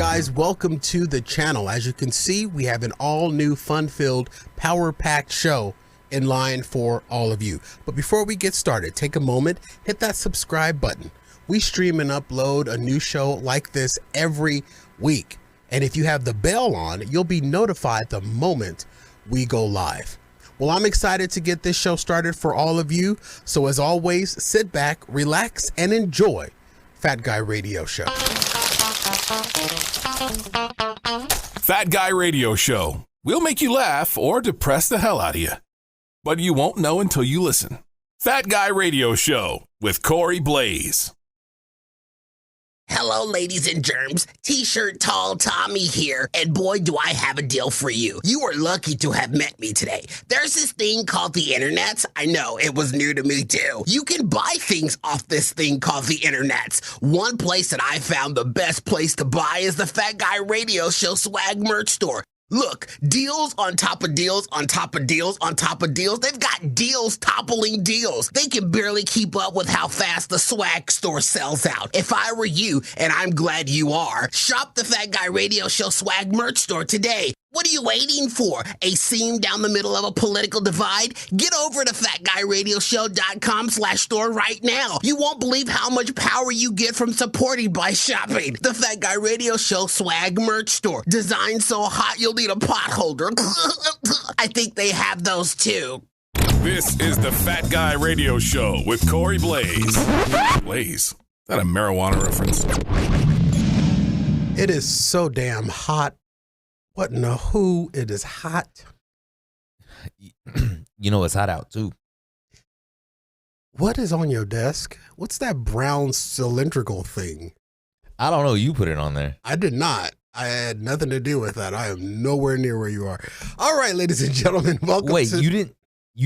guys? Welcome to the channel. As you can see, we have an all-new, fun-filled, power-packed show in line for all of you. But before we get started, take a moment, hit that subscribe button. We stream and upload a new show like this every week. And if you have the bell on, you'll be notified the moment we go live. Well, I'm excited to get this show started for all of you. So as always, sit back, relax, and enjoy Fat Guy Radio Show. Fat Guy Radio Show. We'll make you laugh or depress the hell out of you. But you won't know until you listen. Fat Guy Radio Show with Corey Blaze. Hello, ladies and germs. T-shirt tall Tommy here, and boy, do I have a deal for you. You are lucky to have met me today. There's this thing called the internet. I know, it was new to me too. You can buy things off this thing called the internet. One place that I found the best place to buy is the Fat Guy Radio Show swag merch store. Look, deals on top of deals on top of deals on top of deals. They've got deals toppling deals. They can barely keep up with how fast the swag store sells out. If I were you, and I'm glad you are, shop the Fat Guy Radio Show swag merch store today. What are you waiting for? A seam down the middle of a political divide? Get over to FatGuyRadioShow.com/store right now. You won't believe how much power you get from supporting by shopping. The Fat Guy Radio Show swag merch store. Designed so hot you'll need a pot holder. I think they have those too. This is the Fat Guy Radio Show with Corey Blaze. Blaze? Is that a marijuana reference? It is so damn hot. What in the who? It is hot. You know it's hot out too. What is on your desk? What's that brown cylindrical thing? I don't know. You put it on there. I did not. I had nothing to do with that. I am nowhere near where you are. All right, ladies and gentlemen, welcome. Wait, you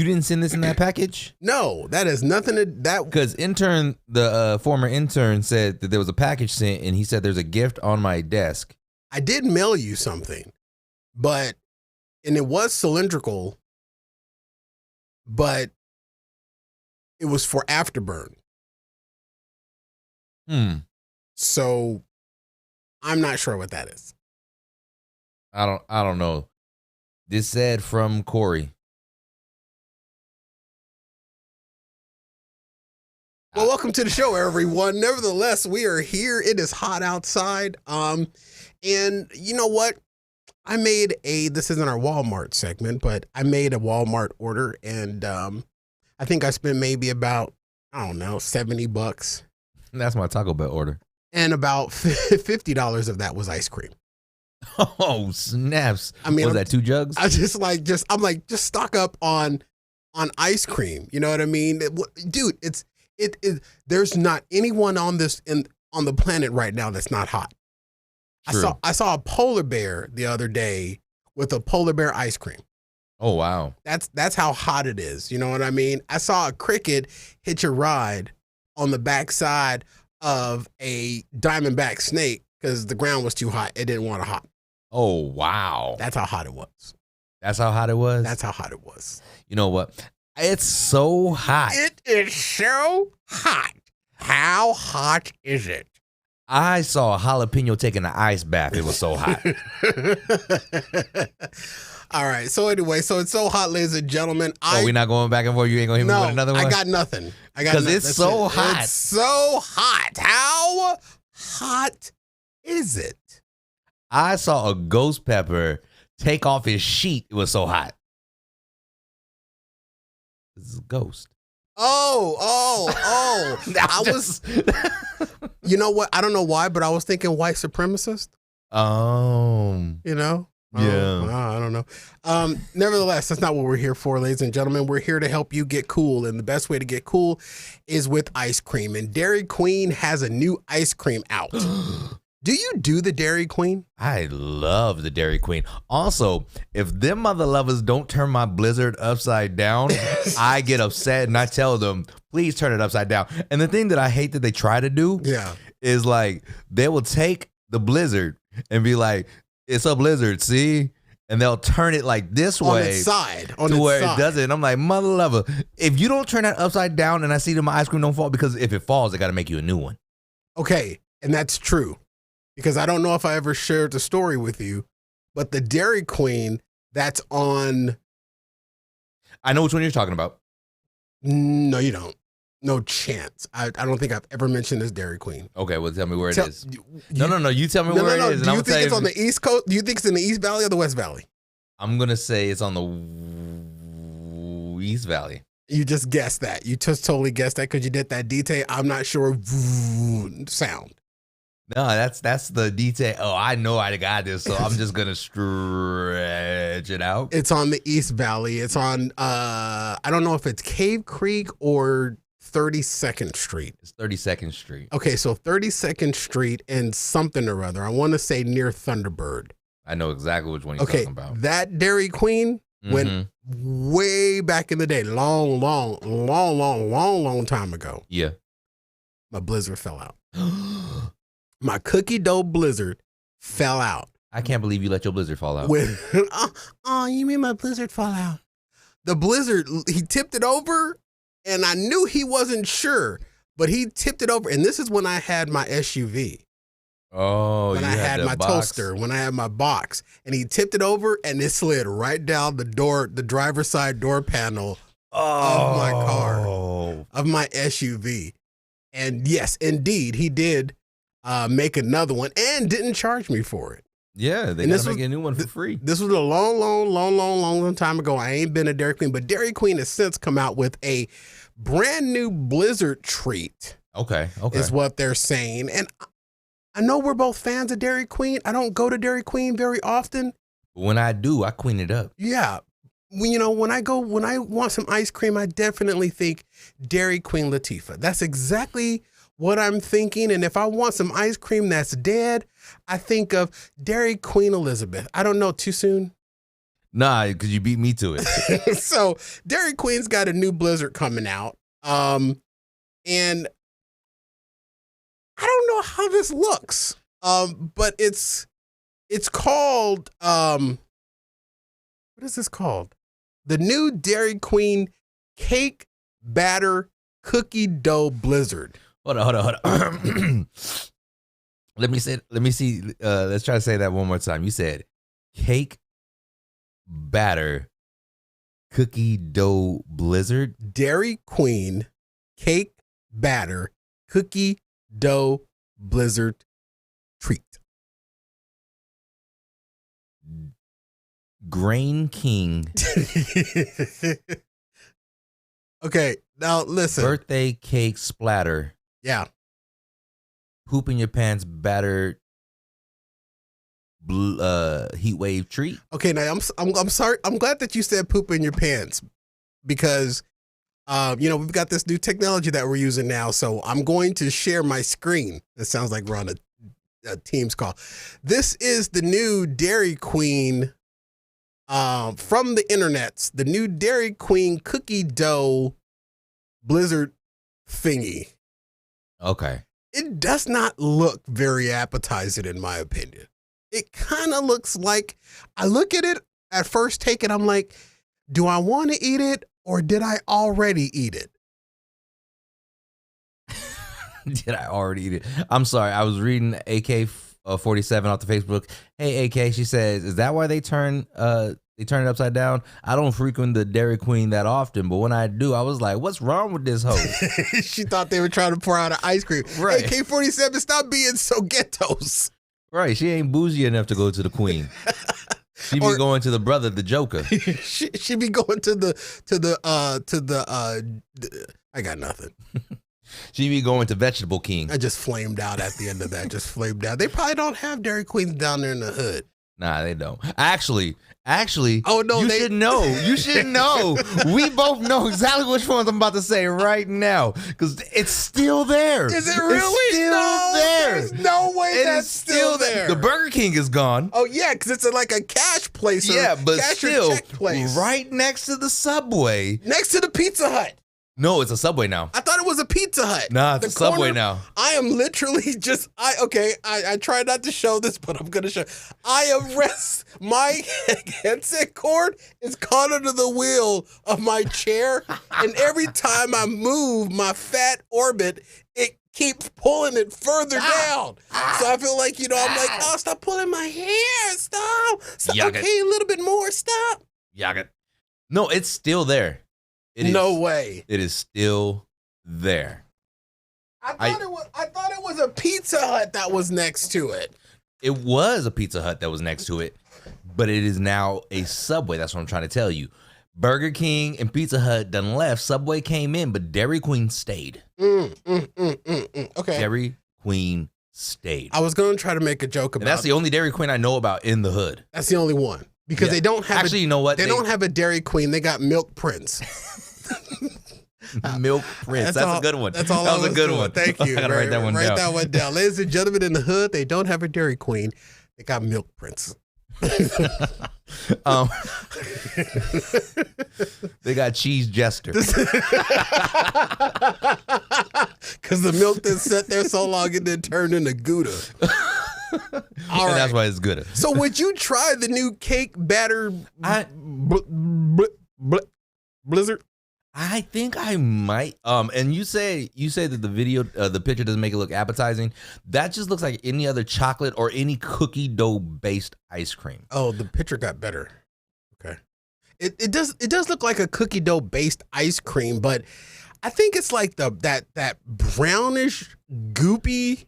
didn't send this in that package? No, that has nothing to that. Because the former intern said that there was a package sent, and he said there's a gift on my desk. I did mail you something, and it was cylindrical, but it was for Afterburn. So I'm not sure what that is. I don't know. This said from Corey. Well, welcome to the show, everyone. Nevertheless, we are here. It is hot outside. And you know what? I made this isn't our Walmart segment, but I made a Walmart order, and I think I spent maybe about, I don't know, $70. That's my Taco Bell order. And about $50 of that was ice cream. Oh, snaps. I mean, was that 2 jugs? I'm like, just stock up on ice cream. You know what I mean? Dude, there's not anyone on the planet right now that's not hot. True. I saw a polar bear the other day with a polar bear ice cream. Oh, wow. That's how hot it is. You know what I mean? I saw a cricket hitch a ride on the backside of a diamondback snake because the ground was too hot. It didn't want to hot. Oh, wow. That's how hot it was. That's how hot it was? That's how hot it was. You know what? It's so hot. It is so hot. How hot is it? I saw a jalapeno taking an ice bath. It was so hot. All right. So anyway, so it's so hot, ladies and gentlemen. We're not going back and forth. You ain't going to hit me with another one? I got nothing. Because it's so hot. It's so hot. How hot is it? I saw a ghost pepper take off his sheet. It was so hot. This is a ghost. Oh. I was, you know what? I don't know why, but I was thinking white supremacist. You know? Yeah. I don't know. Nevertheless, that's not what we're here for, ladies and gentlemen. We're here to help you get cool. And the best way to get cool is with ice cream. And Dairy Queen has a new ice cream out. Do you do the Dairy Queen? I love the Dairy Queen. Also, if them mother lovers don't turn my Blizzard upside down, I get upset and I tell them, please turn it upside down. And the thing that I hate that they try to do is like, they will take the Blizzard and be like, it's a Blizzard, see? And they'll turn it like this way. On its side. To where it doesn't. And I'm like, mother lover, if you don't turn that upside down and I see that my ice cream don't fall, because if it falls, I got to make you a new one. Okay. And that's true. because I don't know if I ever shared the story with you, but the Dairy Queen that's on. I know which one you're talking about. No, you don't. No chance. I don't think I've ever mentioned this Dairy Queen. Okay, well, tell me where it is. No. You tell me where it is. Do you think it's on the East Coast? Do you think it's in the East Valley or the West Valley? I'm going to say it's on the East Valley. You just guessed that. You just totally guessed that because you did that detail. I'm not sure sound. No, that's the detail. Oh, I know I got this, so I'm just gonna stretch it out. It's on the East Valley. It's on I don't know if it's Cave Creek or 32nd Street. It's 32nd Street. Okay, so 32nd Street and something or other. I want to say near Thunderbird. I know exactly which one you're talking about. That Dairy Queen went way back in the day, long time ago. Yeah. My blizzard fell out. My cookie dough blizzard fell out. I can't believe you let your blizzard fall out. Oh, you mean my blizzard fall out? The blizzard, he tipped it over, and I knew he wasn't sure, but he tipped it over. And this is when I had my SUV. Oh, when I had my toaster, when I had my box, and he tipped it over, and it slid right down the door, the driver's side door panel of my car, of my SUV. And yes, indeed, he did make another one and didn't charge me for it. Yeah, they gotta make a new one for free. This was a long time ago. I ain't been a Dairy Queen, but Dairy Queen has since come out with a brand new Blizzard treat. Okay. Is what they're saying. And I know we're both fans of Dairy Queen. I don't go to Dairy Queen very often. When I do, I queen it up. Yeah. When I want some ice cream, I definitely think Dairy Queen Latifah. That's exactly what I'm thinking. And if I want some ice cream that's dead, I think of Dairy Queen Elizabeth. I don't know, too soon? Nah, because you beat me to it. So Dairy Queen's got a new Blizzard coming out. And I don't know how this looks. But it's called, what is this called? The new Dairy Queen Cake Batter Cookie Dough Blizzard. Hold on. Let me see. Let's try to say that one more time. You said cake batter cookie dough blizzard. Dairy Queen Cake Batter Cookie Dough Blizzard treat. Grain King. Okay, now listen. Birthday cake splatter. Yeah. Poop in your pants batter heat wave treat. Okay, now I'm sorry. I'm glad that you said poop in your pants because we've got this new technology that we're using now. So I'm going to share my screen. It sounds like we're on a Teams call. This is the new Dairy Queen from the internets, the new Dairy Queen cookie dough blizzard thingy. Okay. It does not look very appetizing in my opinion. It kind of looks like, I look at it at first take and I'm like, do I want to eat it or did I already eat it? Did I already eat it? I'm sorry. I was reading AK-47 off the Facebook. Hey, AK, she says, is that why they turn it upside down? I don't frequent the Dairy Queen that often, but when I do, I was like, what's wrong with this hoe? She thought they were trying to pour out an ice cream. Right. Hey, K-47, stop being so ghettos. Right. She ain't bougie enough to go to the Queen. She be going to the brother, the Joker. she be going to the I got nothing. She be going to Vegetable King. I just flamed out at the end of that. Just flamed out. They probably don't have Dairy Queens down there in the hood. Nah, they don't. Actually, oh no, you should know. You should know. We both know exactly which ones I'm about to say right now because it's still there. Is it really? It's still there. There's no way that's still there. The Burger King is gone. Oh yeah, because it's like a cash place. Yeah, but cash still, check place. right next to the Subway. Next to the Pizza Hut. No, it's a Subway now. I thought it was a Pizza Hut. Nah, it's a Subway now. I am literally just, I try not to show this, but I'm going to show. My headset cord is caught under the wheel of my chair. And every time I move my fat orbit, it keep pulling it further down. So I feel like, I'm like, oh, stop pulling my hair. Stop. Okay, a little bit more. Stop. Yuck. No, it's still there. No way. It is still there. I thought it was a Pizza Hut that was next to it. It was a Pizza Hut that was next to it, but it is now a Subway. That's what I'm trying to tell you. Burger King and Pizza Hut done left. Subway came in, but Dairy Queen stayed. Okay. Dairy Queen stayed. I was going to try to make a joke about. And that's the only Dairy Queen I know about in the hood. That's the only one because they don't have. Actually, you know what? They don't have a Dairy Queen. They got Milk Prince. Milk Prince. That's a good one. That's all. That was a good one. Thank you. I gotta write that one down. Write that one down, ladies and gentlemen. In the hood, they don't have a Dairy Queen. They got Milk Prince. They got Cheese Jester. Because the milk that sat there so long it then turned into Gouda. All right. That's why it's good. So would you try the new cake batter blizzard? I think I might. And you say that the video, the picture doesn't make it look appetizing. That just looks like any other chocolate or any cookie dough based ice cream. Oh, the picture got better. Okay. It does look like a cookie dough based ice cream, but I think it's like that brownish goopy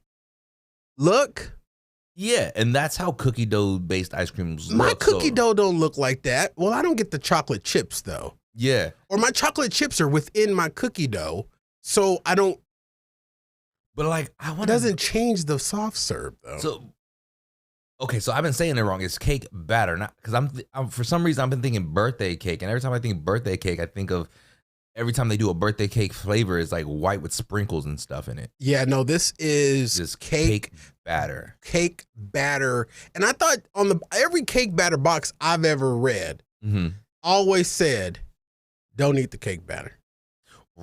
look. Yeah, and that's how cookie dough based ice creams look. My cookie dough don't look like that. Well, I don't get the chocolate chips though. Yeah. Or my chocolate chips are within my cookie dough, so I don't. But like, it doesn't change the soft serve though. So, okay, so I've been saying it wrong. It's cake batter, not because I'm for some reason I've been thinking birthday cake, and every time I think birthday cake, I think of every time they do a birthday cake flavor is like white with sprinkles and stuff in it. Yeah, no, this is just cake batter. Cake batter, and I thought on every cake batter box I've ever read, always said, "Don't eat the cake batter.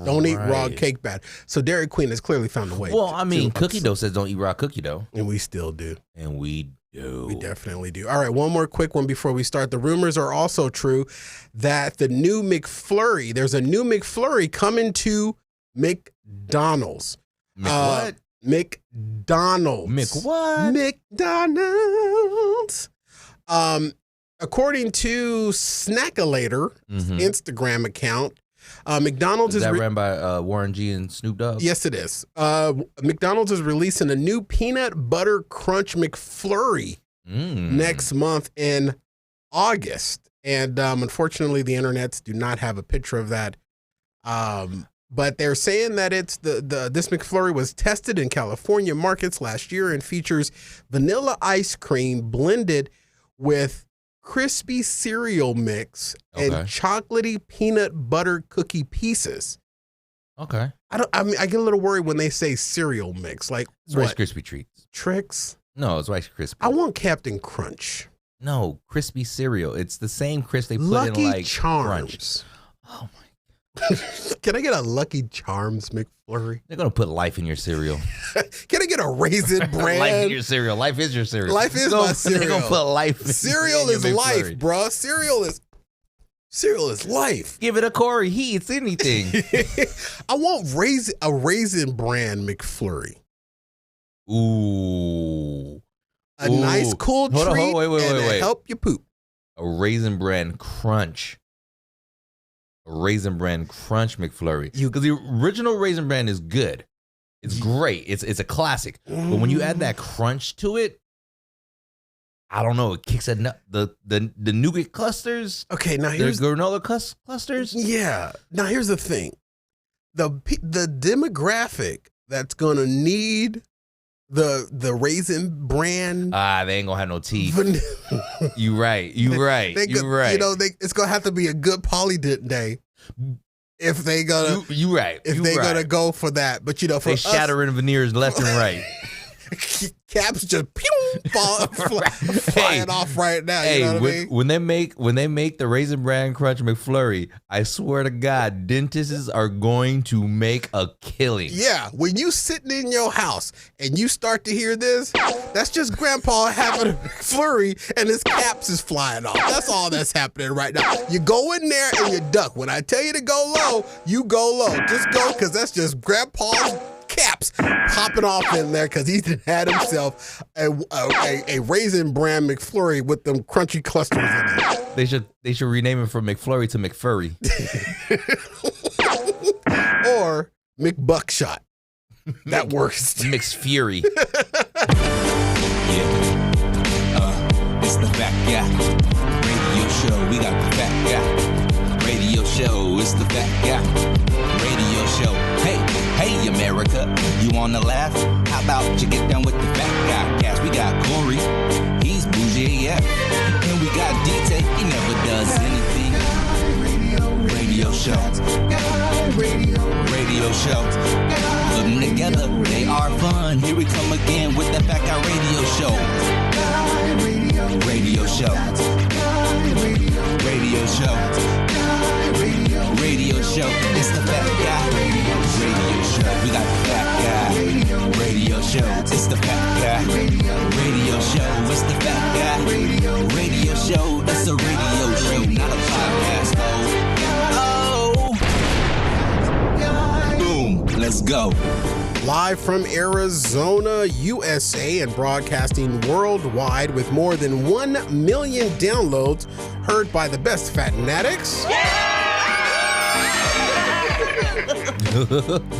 Don't eat raw cake batter." So Dairy Queen has clearly found a way. Well, I mean, cookie dough says don't eat raw cookie dough, and we still do. And we do. We definitely do. All right, one more quick one before we start. The rumors are also true that the new McFlurry, there's a new McFlurry coming to McDonald's. What? McDonald's. What? McDonald's. According to Snackalator, Instagram account, McDonald's is that ran by Warren G and Snoop Dogg? Yes, it is. McDonald's is releasing a new peanut butter crunch McFlurry next month in August, and unfortunately, the internets do not have a picture of that. But they're saying that it's this McFlurry was tested in California markets last year and features vanilla ice cream blended with crispy cereal mix and chocolatey peanut butter cookie pieces. Okay. I mean, I get a little worried when they say cereal mix. Like it's Rice Krispie treats. Tricks? No, it's Rice Krispie. I want Captain Crunch. No, crispy cereal. It's the same crisp they put Lucky in like Charms. Crunch. Oh my. Can I get a Lucky Charms McFlurry? They're gonna put life in your cereal. Can I get a Raisin Bran? Life in your cereal. Life is your cereal. Life is my cereal. They're gonna put life. Cereal is life, bro. Cereal is life. Give it a Corey. He eats anything. I want a Raisin Bran McFlurry. Ooh. A nice cool treat. Hold on, wait. Help you poop. A Raisin Bran Crunch. Raisin Bran Crunch McFlurry. Because the original Raisin Bran is good. It's great. It's a classic. But when you add that crunch to it, I don't know. It kicks the nougat clusters. Okay, now here's the granola clusters. Yeah. Now here's the thing. The demographic that's gonna need the Raisin Bran. They ain't gonna have no teeth. You right. You right. It's gonna have to be a good polydent day if they gonna. You right. If they gonna go for that, but for they us, shattering veneers left and right. Caps just flying off right now. Hey, you know what I mean? when they make the Raisin Bran Crunch McFlurry, I swear to God, dentists are going to make a killing. Yeah, when you sitting in your house and you start to hear this, that's just Grandpa having a McFlurry and his caps is flying off. That's all that's happening right now. You go in there and you duck. When I tell you to go low, you go low. Just go, because that's just Grandpa's caps popping off in there because he had himself a Raisin Bran McFlurry with them crunchy clusters in it. They should rename it from McFlurry to McFurry. Or McBuckshot. That works. Mixed Fury. It's the Fat Guy Radio Show. We got the Fat Guy Radio Show. It's the Fat Guy Radio Show. Hey, America, you wanna laugh? How about you get down with the Fat Guy cast? We got Corey, he's bougie AF, and we got DJ, he never does anything. Radio Show. Radio Show. Put them together, they are fun. Here we come again with the Fat Guy Radio Show. Radio Show. Radio Show. Radio Show. It's the Fat Guy Radio Show. We got the Fat Guy Radio Show. It's the Fat Guy Radio Show. It's the Fat Guy Radio Show. It's a radio show, not a podcast, though. Boom. Let's go. Live from Arizona, USA, and broadcasting worldwide with more than 1 million downloads, heard by the best fanatics.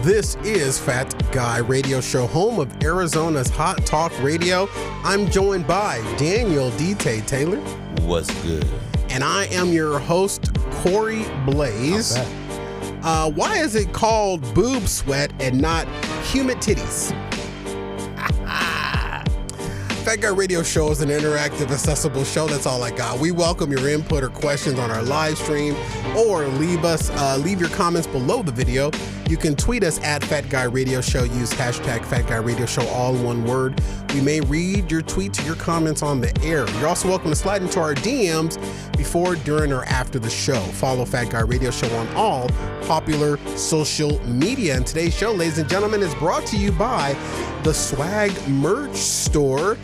This is Fat Guy Radio Show, home of Arizona's Hot Talk Radio. I'm joined by Daniel D.T. Taylor. What's good? And I am your host, Corey Blaze. Why is it called boob sweat and not humid titties? Fat Guy Radio Show is an interactive, accessible show. That's all I got. We welcome your input or questions on our live stream, or leave your comments below the video. You can tweet us at Fat Guy Radio Show. Use hashtag Fat Guy Radio Show, all one word. We may read your tweets or your comments on the air. You're also welcome to slide into our DMs before, during, or after the show. Follow Fat Guy Radio Show on all popular social media. And today's show, ladies and gentlemen, is brought to you by the Swag Merch Store.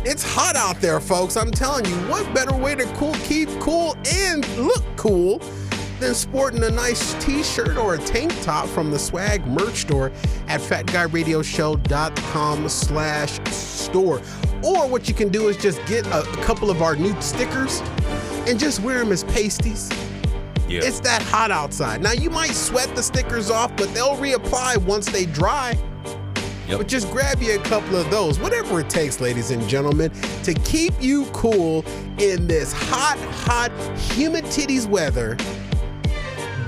It's hot out there, folks. I'm telling you, what better way to keep cool and look cool than sporting a nice t-shirt or a tank top from the Swag Merch Store at fatguyradioshow.com/store. Or what you can do is just get a couple of our new stickers and just wear them as pasties. Yeah. It's that hot outside. Now, you might sweat the stickers off, but they'll reapply once they dry. Yep. But just grab you a couple of those, whatever it takes, ladies and gentlemen, to keep you cool in this hot, humid titties weather.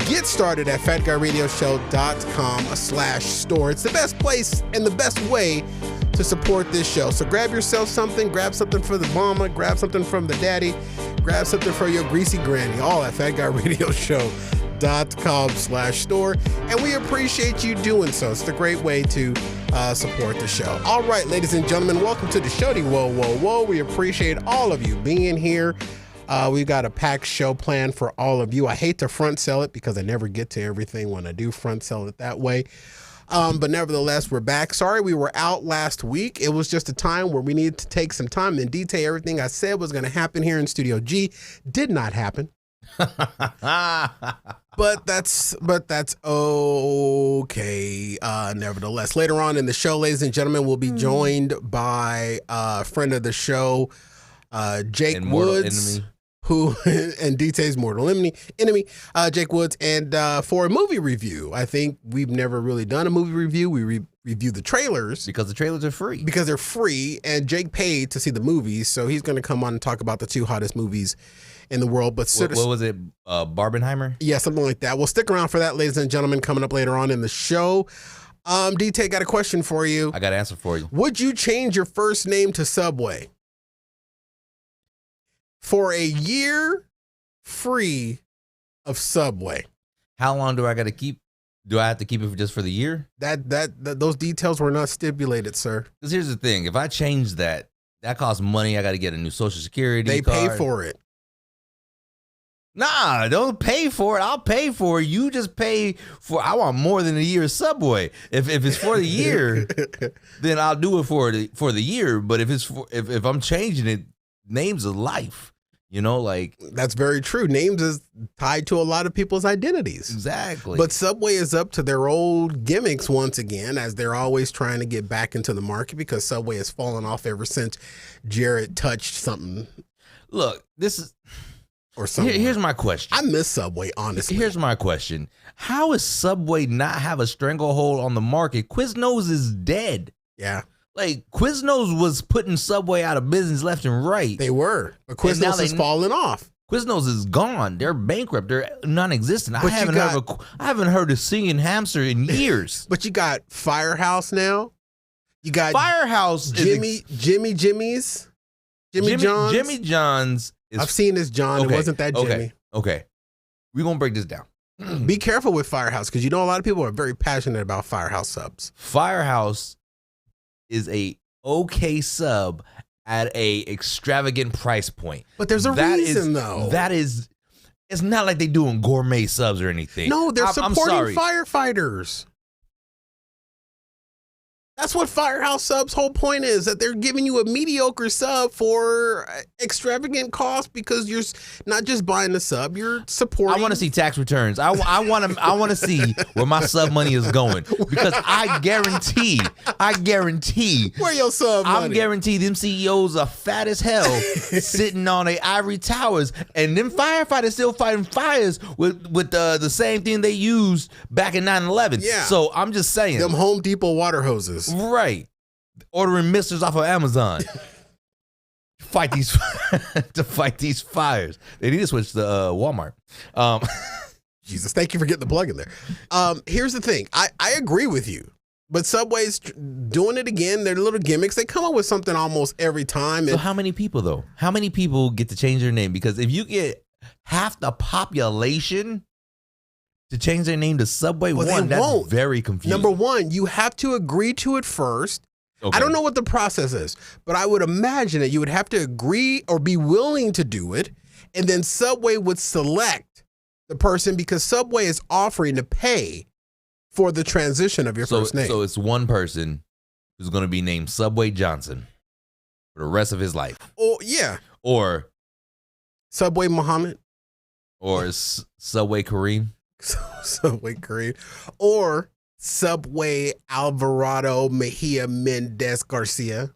Get started at fatguyradioshow.com/store. It's the best place and the best way to support this show. So grab yourself something, grab something for the mama, grab something from the daddy, grab something for your greasy granny, all at fatguyradioshow.com/store. And we appreciate you doing so. It's a great way to support the show. All right, ladies and gentlemen, welcome to the show. Whoa. We appreciate all of you being here. We've got a packed show planned for all of you. I hate to front sell it because I never get to everything when I do front sell it that way. But nevertheless, we're back. Sorry we were out last week. It was just a time where we needed to take some time and detail everything I said was going to happen here in Studio G. Did not happen. But that's okay. Nevertheless, later on in the show, ladies and gentlemen, we'll be joined by a friend of the show, Jake Woods, who and DT's mortal enemy, Jake Woods, and for a movie review. I think we've never really done a movie review. We review the trailers because the trailers are free. Because they're free, and Jake paid to see the movies, so he's going to come on and talk about the two hottest movies in the world. But what was it, Barbenheimer? Yeah, something like that. Well, stick around for that, ladies and gentlemen, coming up later on in the show. DT, got a question for you. I got an answer for you. Would you change your first name to Subway for a year free of Subway? How long do I got to keep? Do I have to keep it just for the year? That those details were not stipulated, sir. Because here's the thing: if I change that costs money. I got to get a new Social Security card. They pay for it. Nah, don't pay for it. I'll pay for it. You just pay for. I want more than a year of Subway. If it's for the year, then I'll do it for the year. But if it's if I'm changing it, names of life. You know, like That's very true. Names is tied to a lot of people's identities. exactly. But Subway is up to their old gimmicks once again, as they're always trying to get back into the market because Subway has fallen off ever since Jared touched something look, this is or something. here's my question. I miss Subway, honestly. Here's my question. How is Subway not have a stranglehold on the market? Quiznos is dead. Yeah, Like Quiznos was putting Subway out of business left and right. they were. But And now Quiznos has fallen off. Quiznos is gone. They're bankrupt. They're non-existent. I But you haven't heard a singing hamster in years. But you got Firehouse now. You got Firehouse Jimmy John's. Jimmy John's is I've seen this John. okay, It wasn't that Jimmy. Okay. We're gonna break this down. Be careful with Firehouse because you know a lot of people are very passionate about Firehouse subs. Firehouse is a okay sub at a extravagant price point. But there's a reason, though. That is, it's not like they doing gourmet subs or anything. No, they're I'm supporting sorry. firefighters. That's what Firehouse sub's whole point is, that they're giving you a mediocre sub for extravagant cost because you're not just buying the sub, you're supporting. I want to see tax returns. I want to see where my sub money is going because I guarantee where your sub money. I'm guaranteed them CEOs are fat as hell sitting on their ivory towers, and them firefighters still fighting fires with the same thing they used back in 9/11. Yeah. So I'm just saying, them Home Depot water hoses. right? Ordering misters off of Amazon. Fight these fires. They need to switch to Walmart. Jesus, thank you for getting the plug in there. Here's the thing. I agree with you. But Subway's doing it again. They're little gimmicks. They come up with something almost every time. So how many people, though? How many people get to change their name? Because if you get half the population to change their name to Subway, Well, that's very confusing. Number one, you have to agree to it first. Okay. I don't know what the process is, but I would imagine that you would have to agree or be willing to do it. And then Subway would select the person because Subway is offering to pay for the transition of your first name. So it's one person who's going to be named Subway Johnson for the rest of his life. Oh, yeah. Or Subway Muhammad. Or Subway Kareem. Subway Kareem. Or Subway Alvarado Mejia Mendez Garcia.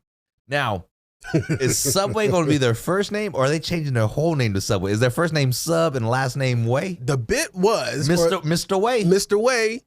Now, is Subway going to be their first name, or are they changing their whole name to Subway? Is their first name Sub and last name Way? The bit was Mr. Way. Mr. Way,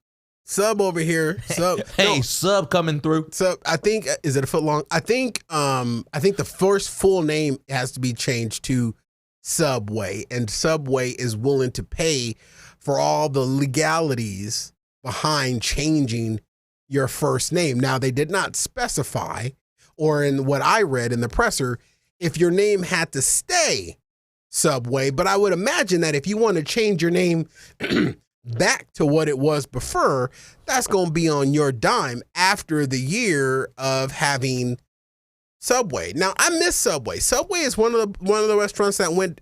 Sub over here. Sub. Hey, no, Sub coming through. Sub. I think, is it a foot long? I think the first full name has to be changed to Subway, and Subway is willing to pay for all the legalities behind changing your first name. Now, they did not specify, or in what I read in the presser, if your name had to stay Subway, but I would imagine that if you want to change your name back to what it was before, that's going to be on your dime after the year of having Subway. Now, I miss Subway. Subway is one of the restaurants that went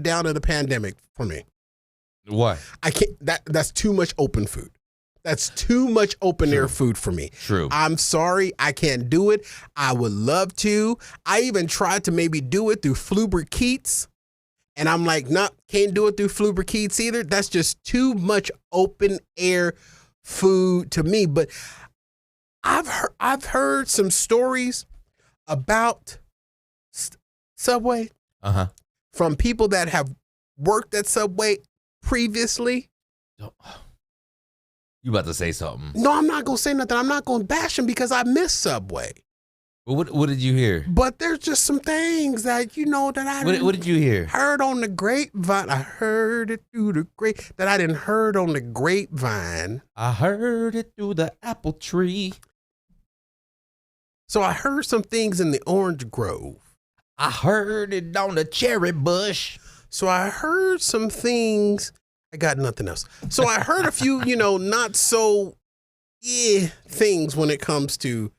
down in the pandemic for me. Why? I can't. That's too much open food. That's too much open air food for me. True. I'm sorry, I can't do it. I would love to. I even tried to maybe do it through Fluber Keats, and I'm like, nah, can't do it through Fluber Keats either. That's just too much open air food to me. But I've heard some stories about Subway from people that have worked at Subway previously. You about to say something? No, I'm not gonna say nothing. I'm not gonna bash them because I miss Subway. Well, what did you hear? But there's just some things that that I What did you hear? Heard on the grapevine. I heard it through the that I didn't heard on the grapevine. I heard it through the apple tree. So I heard some things in the orange grove. I heard it on the cherry bush. So I heard some things. I got nothing else. So I heard a few, not so things when it comes to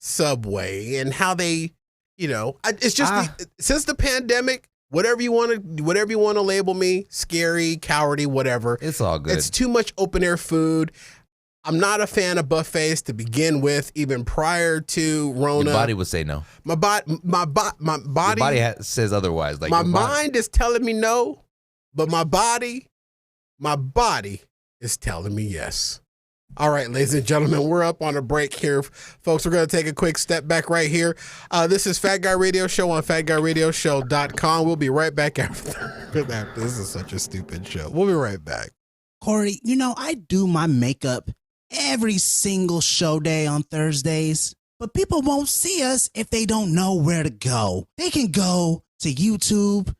Subway and how they, it's just since the pandemic, whatever you want to label me, scary, cowardly, whatever. It's all good. It's too much open air food. I'm not a fan of buffets to begin with, even prior to Rona. Your body would say no. My body. Your body says otherwise. Like my mind is telling me no, but my body is telling me yes. All right, ladies and gentlemen, we're up on a break here. Folks, we're going to take a quick step back right here. This is Fat Guy Radio Show on FatGuyRadioShow.com. We'll be right back after that. This is such a stupid show. We'll be right back. Corey, I do my makeup every single show day on Thursdays, but people won't see us if they don't know where to go. They can go to YouTube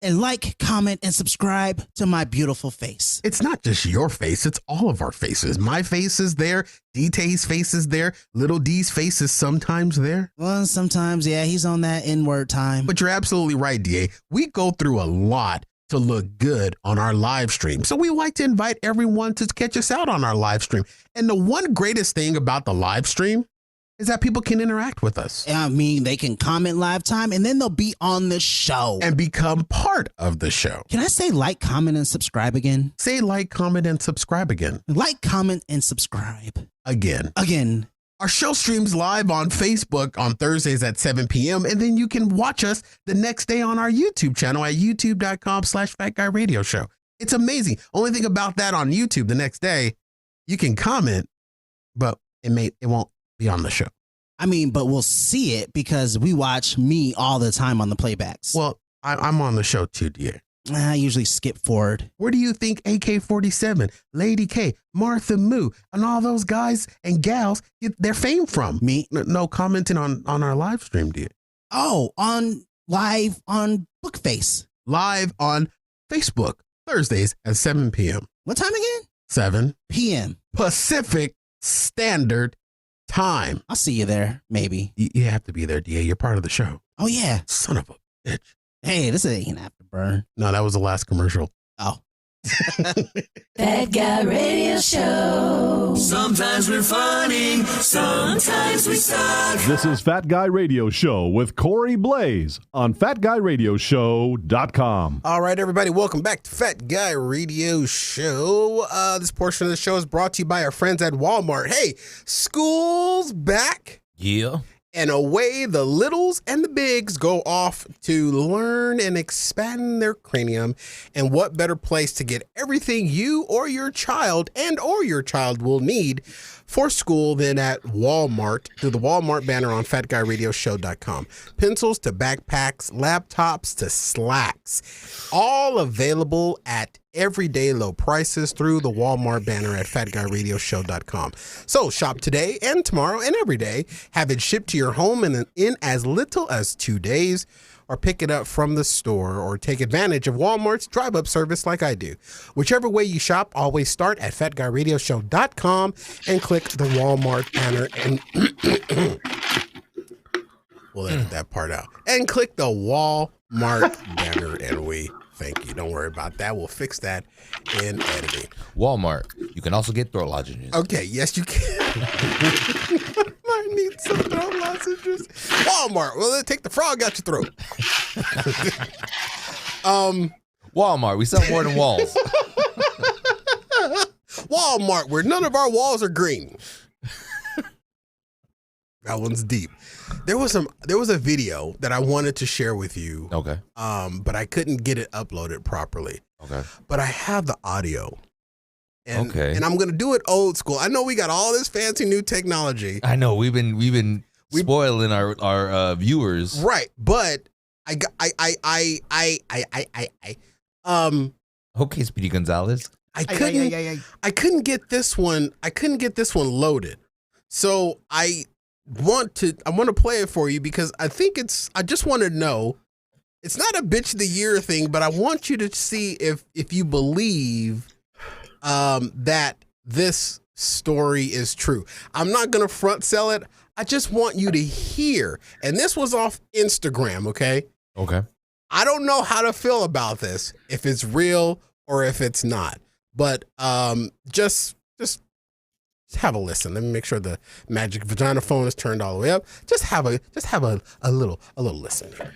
and like, comment, and subscribe to my beautiful face. It's not just your face, it's all of our faces. My face is there, D-Tay's face is there, Little D's face is sometimes there. Well, sometimes, yeah, he's on that N-word time. But you're absolutely right, D.A. We go through a lot to look good on our live stream. So we like to invite everyone to catch us out on our live stream. And the one greatest thing about the live stream is that people can interact with us. I mean, they can comment live time and then they'll be on the show. And become part of the show. Can I say like, comment, and subscribe again? Say like, comment, and subscribe again. Like, comment, and subscribe. Again. Our show streams live on Facebook on Thursdays at 7 p.m. And then you can watch us the next day on our YouTube channel at youtube.com/FatGuyRadioShow. It's amazing. Only thing about that on YouTube the next day, you can comment, but it won't be on the show. I mean, but we'll see it because we watch me all the time on the playbacks. Well, I'm on the show too, dear. I usually skip forward. Where do you think AK-47, Lady K, Martha Moo, and all those guys and gals get their fame from? Me? No commenting on our live stream, dear. Oh, live on Bookface. Live on Facebook, Thursdays at 7 p.m. What time again? 7 p.m. Pacific Standard Time. I'll see you there, maybe. You have to be there, DA. You're part of the show. Oh, yeah. Son of a bitch. Hey, this ain't Afterburn. No, that was the last commercial. Oh. Fat Guy Radio Show. Sometimes we're funny, sometimes we suck. This is Fat Guy Radio Show with Corey Blaze on FatGuyRadioShow.com. All right, everybody, welcome back to Fat Guy Radio Show. This portion of the show is brought to you by our friends at Walmart. Hey, school's back. Yeah. And away the littles and the bigs go off to learn and expand their cranium. And what better place to get everything you or your child will need for school than at Walmart through the Walmart banner on FatGuyRadioShow.com. Pencils to backpacks, laptops to slacks, all available at everyday low prices through the Walmart banner at FatGuyRadioShow.com. So shop today and tomorrow and every day. Have it shipped to your home in as little as 2 days, or pick it up from the store, or take advantage of Walmart's drive-up service like I do. Whichever way you shop, always start at FatGuyRadioShow.com and click the Walmart banner and we'll edit that part out. And click the Walmart banner and we thank you. Don't worry about that. We'll fix that in editing. Walmart. You can also get throat lozenges. Okay, yes you can. I need some throat lozenges. Walmart. Well, then take the frog out your throat. Walmart. We sell more than walls. Walmart, where none of our walls are green. That one's deep. There was a video that I wanted to share with you. Okay. But I couldn't get it uploaded properly. Okay. But I have the audio. And, okay. And I'm gonna do it old school. I know we got all this fancy new technology. I know we've been spoiling our viewers. Right, but Okay, Speedy Gonzalez. I couldn't get this one. I couldn't get this one loaded. So I want to play it for you because I just want to know. It's not a bitch of the year thing, but I want you to see if you believe that this story is true. I'm not going to front sell it. I just want you to hear. And this was off Instagram, okay? Okay. I don't know how to feel about this, if it's real or if it's not. But just have a listen. Let me make sure the magic vagina phone is turned all the way up. Just have a little listen here.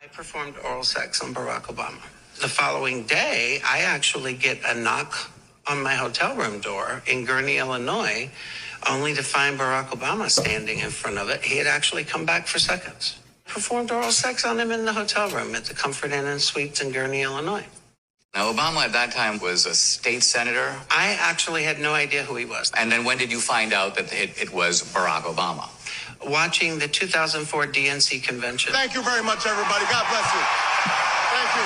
I performed oral sex on Barack Obama. The following day, I actually get a knock on my hotel room door in Gurnee, Illinois, only to find Barack Obama standing in front of it. He had actually come back for seconds. Performed oral sex on him in the hotel room at the Comfort Inn and Suites in Gurnee, Illinois. Now, Obama at that time was a state senator. I actually had no idea who he was. And then when did you find out that it was Barack Obama? Watching the 2004 DNC convention. Thank you very much, everybody. God bless you. Thank you.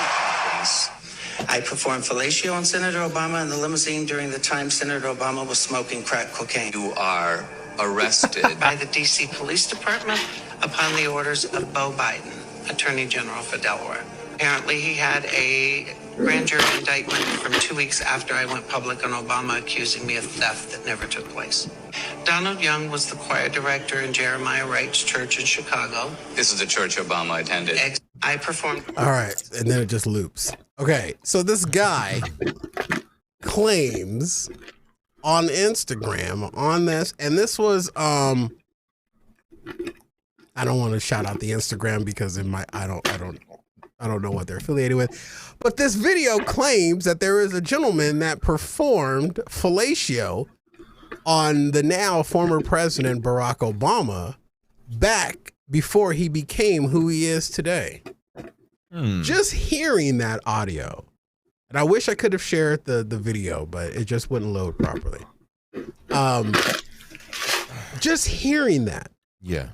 I performed fellatio on Senator Obama in the limousine during the time Senator Obama was smoking crack cocaine. You are arrested by the D.C. Police Department upon the orders of Beau Biden, Attorney General for Delaware. Apparently, he had a grand jury indictment from 2 weeks after I went public on Obama accusing me of theft that never took place. Donald Young was the choir director in Jeremiah Wright's church in Chicago. This is a church Obama attended. I performed. All right, and then it just loops. Okay, so this guy claims on Instagram on this, and this was I don't want to shout out the Instagram because it might I don't know what they're affiliated with, but this video claims that there is a gentleman that performed fellatio on the now former president Barack Obama back before he became who he is today. Just hearing that audio, and I wish I could have shared the video, but it just wouldn't load properly. Just hearing that. Yeah.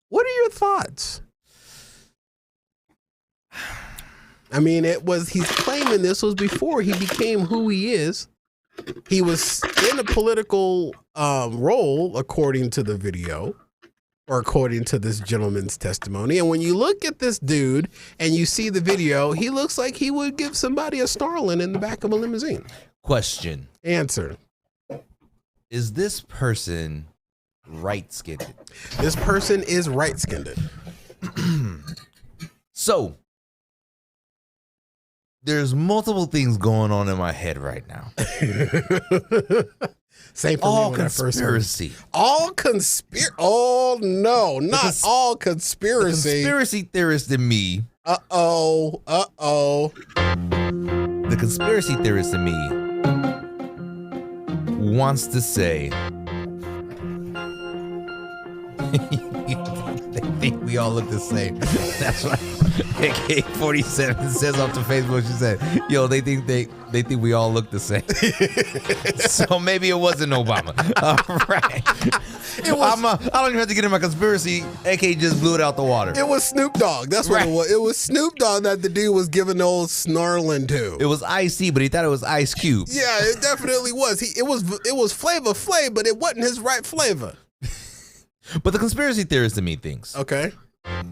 What are your thoughts? I mean, he's claiming this was before he became who he is. He was in a political role, according to the video, or according to this gentleman's testimony. And when you look at this dude and you see the video, he looks like he would give somebody a snarling in the back of a limousine. Question. Answer. Is this person right-skinned? This person is right-skinned. So, there's multiple things going on in my head right now. Same for all me when conspiracy. I first heard. All conspiracy. Oh no, not all conspiracy. The conspiracy theorist in me. Uh-oh. The conspiracy theorist in me wants to say they think we all look the same. That's why AK-47 says off to Facebook, she said, yo, they think we all look the same. So maybe it wasn't Obama. All right. I don't even have to get in my conspiracy. AK just blew it out the water. It was Snoop Dogg. That's what it was. It was Snoop Dogg that the dude was giving the old snarling to. It was Ice-T, but he thought it was Ice Cube. Yeah, it definitely was. It was Flavor Flav, but it wasn't his right flavor. But the conspiracy theorist in me thinks. Okay. I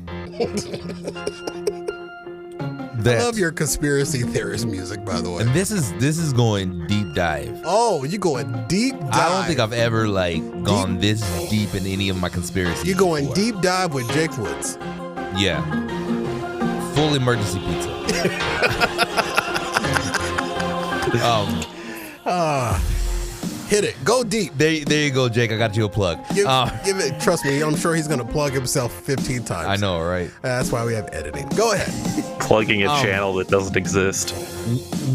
love your conspiracy theorist music, by the way. And this is going deep dive. Oh, you going deep dive. I don't think I've ever gone this deep in any of my conspiracies. You're going deep dive with Jake Woods. Yeah. Full emergency pizza. Hit it. Go deep. There you go, Jake. I got you a plug. Give it. Trust me. I'm sure he's going to plug himself 15 times. I know, right? That's why we have editing. Go ahead. Plugging a channel that doesn't exist.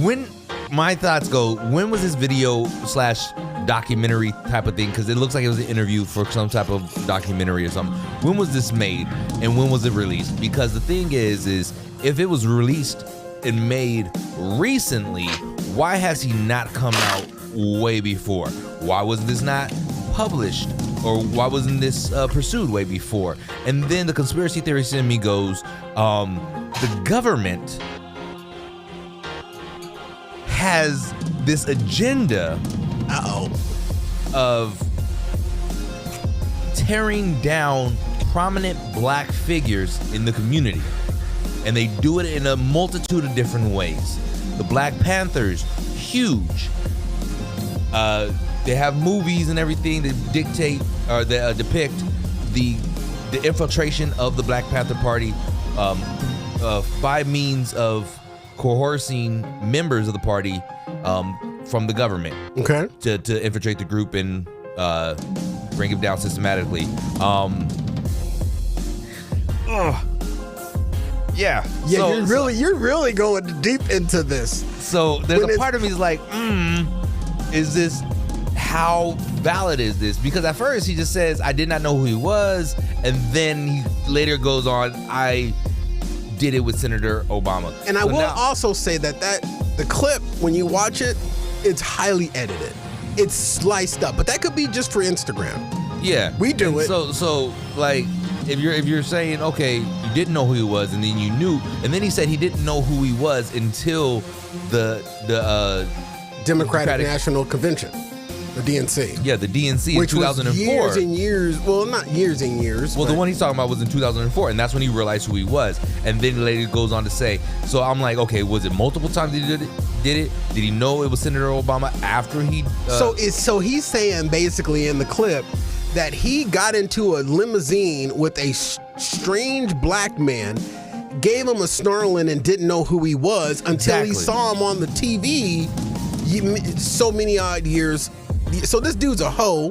When my thoughts go, when was this video / documentary type of thing? Because it looks like it was an interview for some type of documentary or something. When was this made and when was it released? Because the thing is if it was released and made recently, why has he not come out way before? Why was this not published, or why wasn't this pursued way before? And then the conspiracy theorist in me goes, the government has this agenda of tearing down prominent black figures in the community, and they do it in a multitude of different ways. The Black Panthers, huge. They have movies and everything that dictate or that depict the infiltration of the Black Panther Party by means of coercing members of the party from the government. Okay. To infiltrate the group and bring it down systematically. Yeah. Yeah, you're really going deep into this. So there's a part of me is like, how valid is this? Because at first he just says, I did not know who he was. And then he later goes on, I did it with Senator Obama. And I will also say that the clip, when you watch it, it's highly edited. It's sliced up, but that could be just for Instagram. Yeah. We do it. So like, if you're saying, okay, you didn't know who he was, and then you knew, and then he said he didn't know who he was until the Democratic National Convention, the DNC. Yeah, the DNC which in 2004. Was years and years. Well, not years and years. Well, the one he's talking about was in 2004, and that's when he realized who he was. And then later goes on to say, so I'm like, okay, was it multiple times he did it? Did he know it was Senator Obama after he? So he's saying basically in the clip that he got into a limousine with a strange black man, gave him a snarling and didn't know who he was until he saw him on the TV so many odd years. So this dude's a hoe,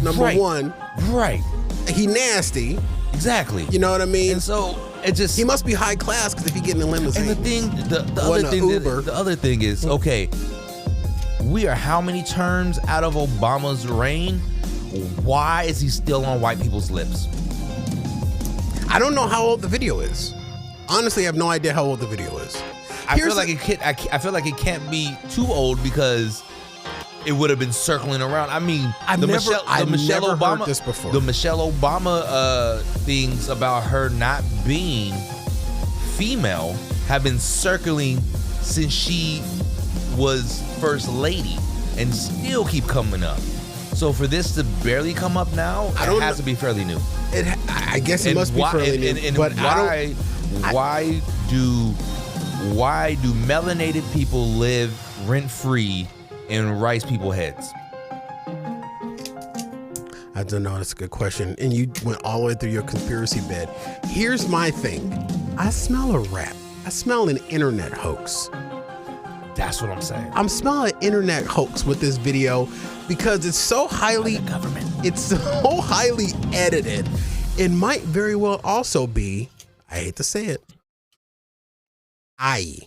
number one. Right. He nasty. Exactly. You know what I mean? And so it just... He must be high class because if he getting a limousine. And the other thing is, okay, we are how many terms out of Obama's reign? Why is he still on white people's lips? I don't know how old the video is. Honestly, I have no idea how old the video is. I feel like it can't be too old because it would have been circling around. I mean, Michelle Obama, heard this before. The Michelle Obama things about her not being female have been circling since she was first lady and still keep coming up. So for this to barely come up now, it has to be fairly new. I guess it must be fairly new. But why do melanated people live rent free in rice people heads? I don't know. That's a good question. And you went all the way through your conspiracy bed. Here's my thing. I smell a rat. I smell an internet hoax. That's what I'm saying. I'm smelling an internet hoax with this video because it's so highly it's so highly edited. It might very well also be, I hate to say it, AI.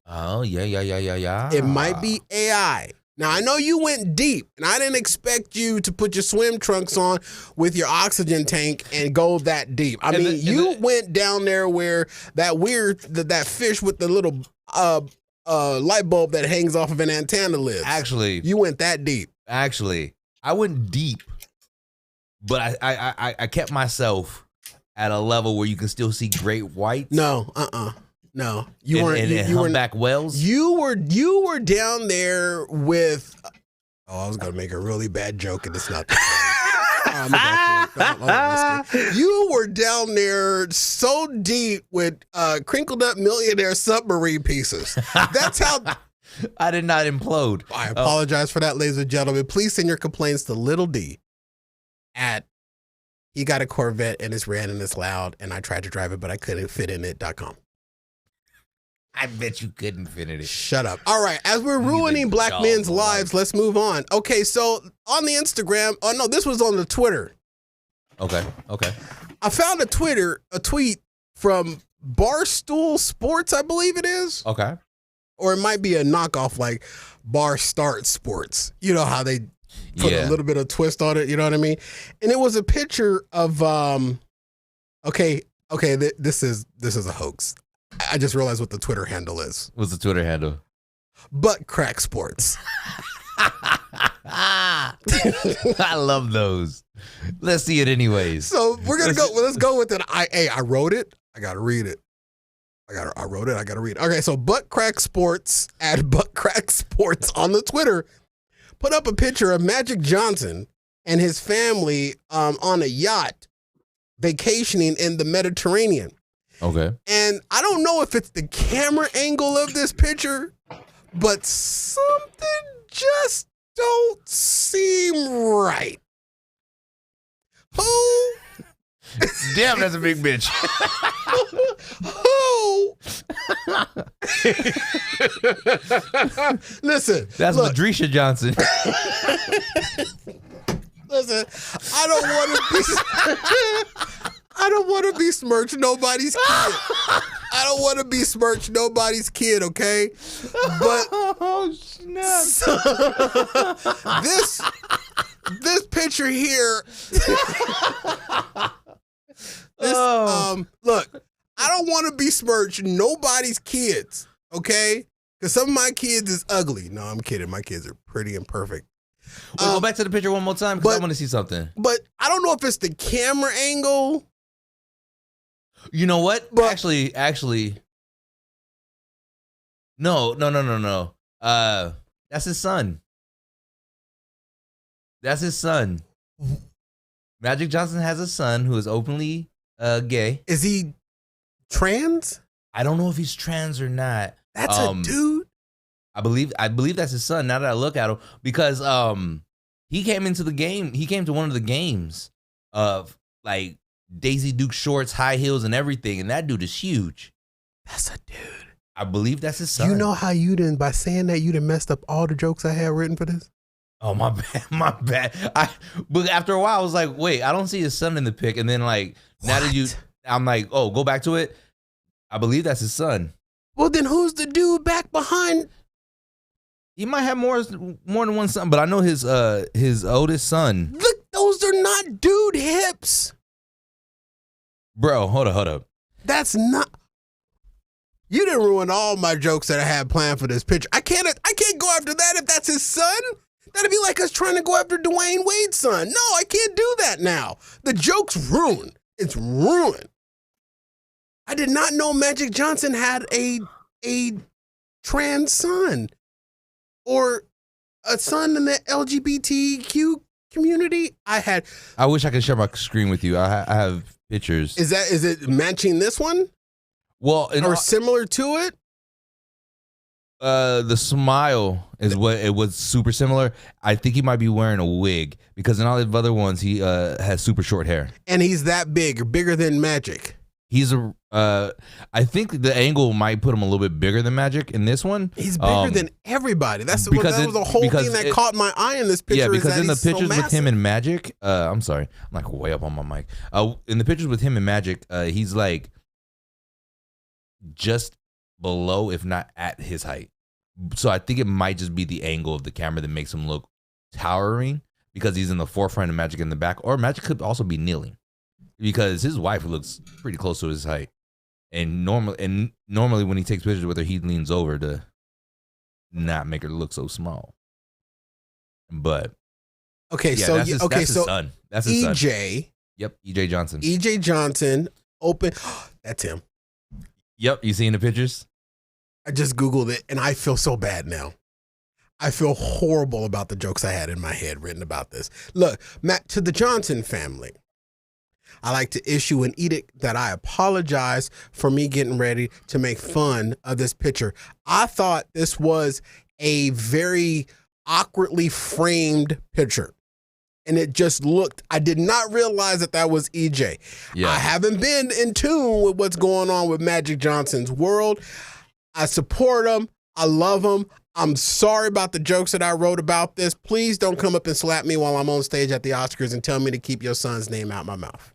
Oh, yeah. It might be AI. Now, I know you went deep, and I didn't expect you to put your swim trunks on with your oxygen tank and go that deep. I mean, you went down there where that fish with the little light bulb that hangs off of an antenna lives. Actually, you went that deep. Actually, I went deep, but I kept myself at a level where you can still see great whites. No, No, you weren't. You were back wells. You were down there with. Oh, I was gonna make a really bad joke, and it's not. You were down there so deep with crinkled up millionaire submarine pieces. That's how. I did not implode. I apologize for that, ladies and gentlemen. Please send your complaints to Little D at he got a Corvette and it's ran and it's loud, and I tried to drive it, but I couldn't fit in it.com. I bet you couldn't fit in it. Shut up. All right. As we're ruining black men's lives, let's move on. Okay. So on the Instagram, oh no, this was on the Twitter. Okay. I found a tweet from Barstool Sports, I believe it is. Okay. Or it might be a knockoff like Bar Start Sports. You know how they put a little bit of twist on it. You know what I mean? And it was a picture of, this is a hoax. I just realized what the Twitter handle is. What's the Twitter handle? Butt Crack Sports. I love those. Let's see it anyways. So we're gonna go. Well, let's go with it. I wrote it. I gotta read it. I wrote it. I gotta read it. Okay, so Butt Crack Sports at Butt Crack Sports on the Twitter put up a picture of Magic Johnson and his family on a yacht vacationing in the Mediterranean. Okay. And I don't know if it's the camera angle of this picture, but something just don't seem right. Who? Damn, that's a big bitch. Who? Listen. That's Madrisha Johnson. Listen, I don't want to besmirch nobody's kid. I don't want to besmirch nobody's kid, okay? But oh snap! This picture here. Look, I don't want to besmirch nobody's kids, okay? Because some of my kids is ugly. No, I'm kidding. My kids are pretty and perfect. Wait, go back to the picture one more time because I want to see something. But I don't know if it's the camera angle. You know what? But, actually, no. That's his son. Magic Johnson has a son who is openly gay. Is he trans? I don't know if he's trans or not. That's a dude. I believe that's his son. Now that I look at him, because he came into the game. He came to one of the games of like Daisy Duke shorts, high heels, and everything. And that dude is huge. That's a dude. I believe that's his son. You know how by saying that, you done messed up all the jokes I had written for this? Oh, my bad. But after a while, I was like, wait, I don't see his son in the pic. And then like, now that I'm like, oh, go back to it. I believe that's his son. Well, then who's the dude back behind? He might have more than one son, but I know his oldest son. Look, those are not dude hips. Bro, hold up. That's not. You didn't ruin all my jokes that I had planned for this picture. I can't go after that if that's his son. That'd be like us trying to go after Dwayne Wade's son. No, I can't do that now. The joke's ruined. It's ruined. I did not know Magic Johnson had a trans son or a son in the LGBTQ community. I wish I could share my screen with you. I have pictures. Is it matching this one? Well, or similar to it? The smile is what it was super similar. I think he might be wearing a wig because in all the other ones he has super short hair. And he's that big, bigger than Magic. He's I think the angle might put him a little bit bigger than Magic in this one. He's bigger than everybody. That was the whole thing that caught my eye in this picture. Yeah, because in the pictures with him and Magic, I'm sorry, I'm like way up on my mic. In the pictures with him and Magic, he's like just below, if not at his height. So I think it might just be the angle of the camera that makes him look towering because he's in the forefront of Magic in the back, or Magic could also be kneeling because his wife looks pretty close to his height. And normally when he takes pictures with her, he leans over to not make her look so small. But okay, yeah, so that's his son. That's his son. EJ. Yep, EJ Johnson. EJ Johnson. Open. That's him. Yep, you seen the pictures? I just Googled it, and I feel so bad now. I feel horrible about the jokes I had in my head written about this. Look, Matt, to the Johnson family, I like to issue an edict that I apologize for me getting ready to make fun of this picture. I thought this was a very awkwardly framed picture. And it just looked, I did not realize that was EJ. Yeah. I haven't been in tune with what's going on with Magic Johnson's world. I support him. I love him. I'm sorry about the jokes that I wrote about this. Please don't come up and slap me while I'm on stage at the Oscars and tell me to keep your son's name out my mouth.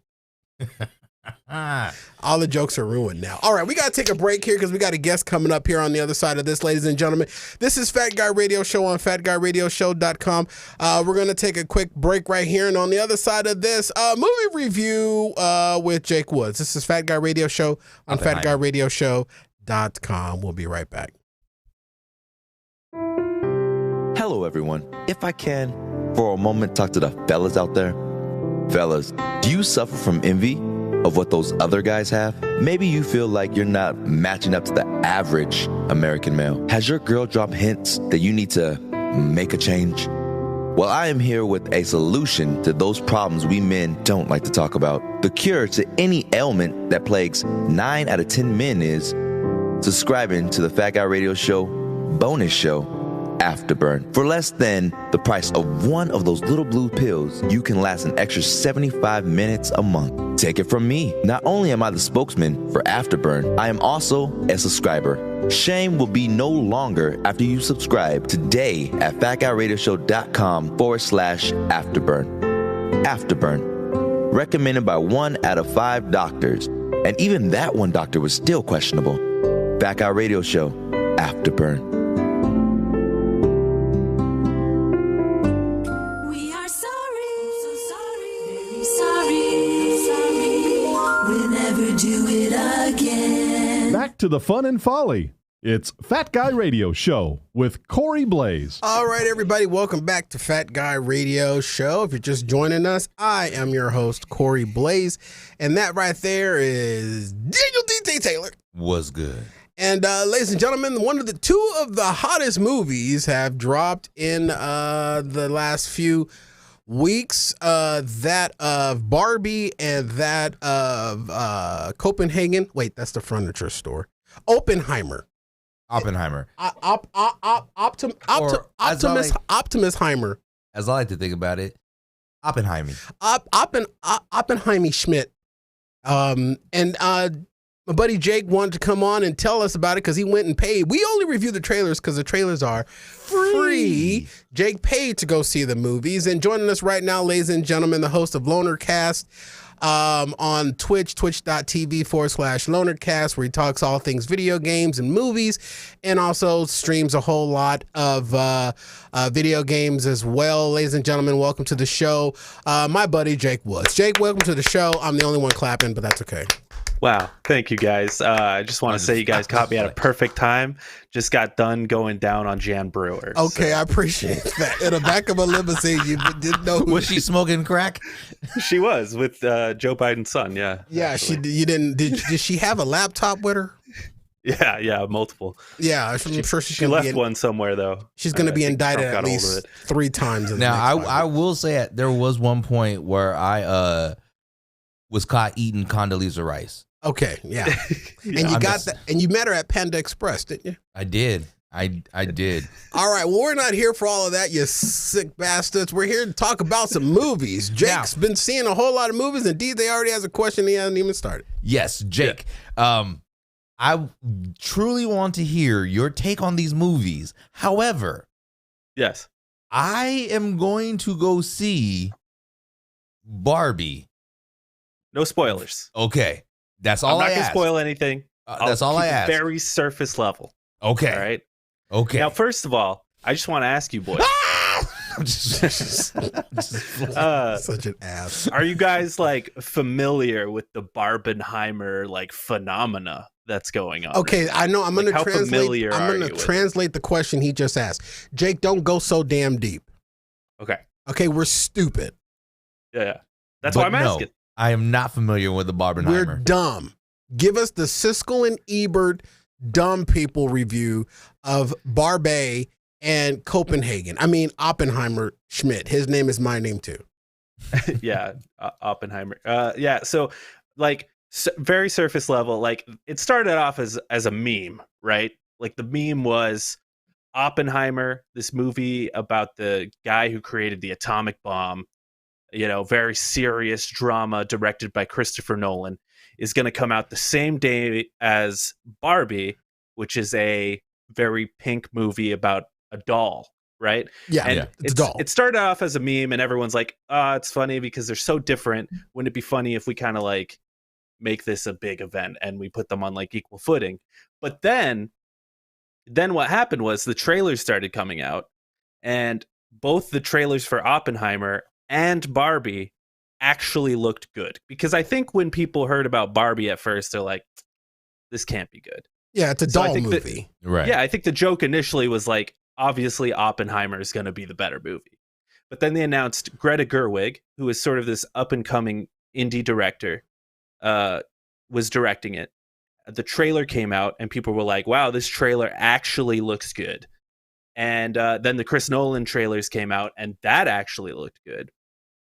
All the jokes are ruined now. All right, we got to take a break here because we got a guest coming up here on the other side of this, ladies and gentlemen. This is Fat Guy Radio Show on FatGuyRadioShow.com. We're going to take a quick break right here. And on the other side of this, movie review with Jake Woods. This is Fat Guy Radio Show on FatGuyRadioShow.com. We'll be right back. Hello, everyone. If I can, for a moment, talk to the fellas out there. Fellas, do you suffer from envy of what those other guys have? Maybe you feel like you're not matching up to the average American male. Has your girl dropped hints that you need to make a change? Well, I am here with a solution to those problems we men don't like to talk about. The cure to any ailment that plagues 9 out of 10 men is subscribing to the Fat Guy Radio Show bonus show, Afterburn. For less than the price of one of those little blue pills, you can last an extra 75 minutes a month. Take it from me. Not only am I the spokesman for Afterburn, I am also a subscriber. Shame will be no longer after you subscribe today at fatguyradioshow.com/Afterburn. Afterburn. Recommended by 1 out of 5 doctors. And even that one doctor was still questionable. Fat Guy Radio Show, Afterburn. We are sorry, so sorry. We'll never do it again. Back to the fun and folly. It's Fat Guy Radio Show with Corey Blaze. All right, everybody, welcome back to Fat Guy Radio Show. If you're just joining us, I am your host, Corey Blaze, and that right there is Daniel D.T. Taylor. Was good. And ladies and gentlemen, two of the hottest movies have dropped in the last few weeks. That of Barbie and that of Copenhagen. Wait, that's the furniture store. Oppenheimer. Oppenheimer. Optimus Heimer. As I like to think about it, Oppenheimer. Oppenheimer Schmidt. And my buddy Jake wanted to come on and tell us about it because he went and paid. We only review the trailers because the trailers are free. Jake paid to go see the movies. And joining us right now, ladies and gentlemen, the host of Lonercast on Twitch, twitch.tv/Lonercast, where he talks all things video games and movies, and also streams a whole lot of video games as well. Ladies and gentlemen, welcome to the show, my buddy Jake Woods. Jake, welcome to the show. I'm the only one clapping, but that's okay. Wow. Thank you, guys. I just want to say you guys caught me at a perfect time. Just got done going down on Jan Brewer. Okay, so. I appreciate that. In the back of a limousine, you didn't know. Was she smoking crack? She was with Joe Biden's son, yeah. Yeah, actually. Did she have a laptop with her? Yeah, multiple. Yeah, I'm sure she left one somewhere, though. She's going to be indicted at least 3 times. Now, I will say there was one point where I was caught eating Condoleezza Rice. Okay, yeah. And you got that, and you met her at Panda Express, didn't you? I did. I did. All right, well, we're not here for all of that, you sick bastards. We're here to talk about some movies. Jake's been seeing a whole lot of movies. Indeed, they already has a question he hasn't even started. Yes, Jake. Yeah. I truly want to hear your take on these movies. However, yes, I am going to go see Barbie. No spoilers. Okay. That's all I ask. I'm not going to spoil anything. That's all I ask. Very surface level. Okay. All right. Okay. Now, first of all, I just want to ask you, boys. Such an ass. Are you guys like familiar with the Barbenheimer like phenomena that's going on? Okay, I know. I'm going to translate the question he just asked. Jake, don't go so damn deep. Okay, we're stupid. Yeah. That's why I'm asking. I am not familiar with the Barbenheimer. We're dumb. Give us the Siskel and Ebert dumb people review of Barbie and Copenhagen. I mean, Oppenheimer Schmidt. His name is my name too. Yeah, Oppenheimer. Yeah, so like very surface level. Like it started off as a meme, right? Like the meme was Oppenheimer, this movie about the guy who created the atomic bomb. You know, very serious drama directed by Christopher Nolan, is going to come out the same day as Barbie, which is a very pink movie about a doll, right? Yeah, and it's a doll. It started off as a meme, and everyone's like, it's funny because they're so different. Wouldn't it be funny if we kind of like make this a big event and we put them on like equal footing? But then what happened was the trailers started coming out, and both the trailers for Oppenheimer and Barbie actually looked good, because I think when people heard about Barbie at first, they're like, this can't be good. Yeah, it's a doll movie. Right. Yeah, I think the joke initially was like, obviously Oppenheimer is going to be the better movie. But then they announced Greta Gerwig, who is sort of this up and coming indie director, was directing it. The trailer came out and people were like, wow, this trailer actually looks good. And then the Chris Nolan trailers came out and that actually looked good.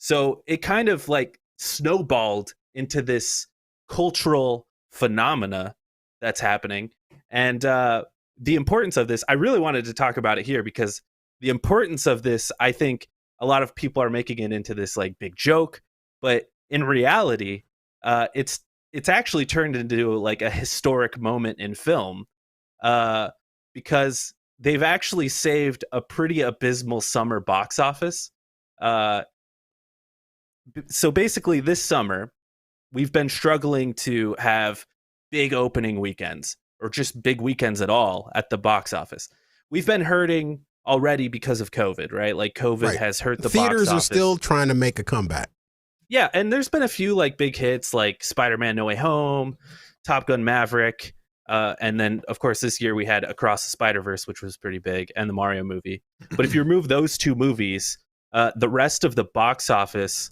So it kind of like snowballed into this cultural phenomena that's happening. And the importance of this, I really wanted to talk about it here, because the importance of this, I think a lot of people are making it into this like big joke, but in reality, it's actually turned into like a historic moment in film, because they've actually saved a pretty abysmal summer box office. So basically this summer, we've been struggling to have big opening weekends or just big weekends at all at the box office. We've been hurting already because of COVID, right? Like COVID has hurt the theaters box office. are still trying to make a comeback. Yeah, and there's been a few like big hits like Spider-Man No Way Home, Top Gun Maverick, and then of course this year we had Across the Spider-Verse, which was pretty big, and the Mario movie. But if you remove those two movies, the rest of the box office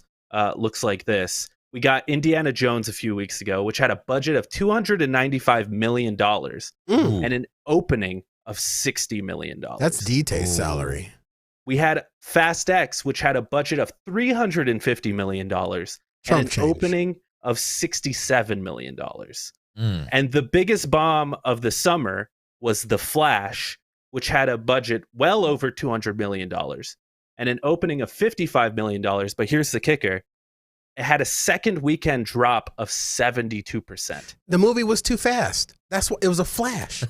looks like this. We got Indiana Jones a few weeks ago, which had a budget of $295 million and an opening of $60 million. That's DT's salary. We had Fast X, which had a budget of $350 million and an opening of $67 million. And the biggest bomb of the summer was The Flash, which had a budget well over $200 million and an opening of $55 million. But here's the kicker. It had a second weekend drop of 72%. The movie was too fast. That's what it was. A Flash.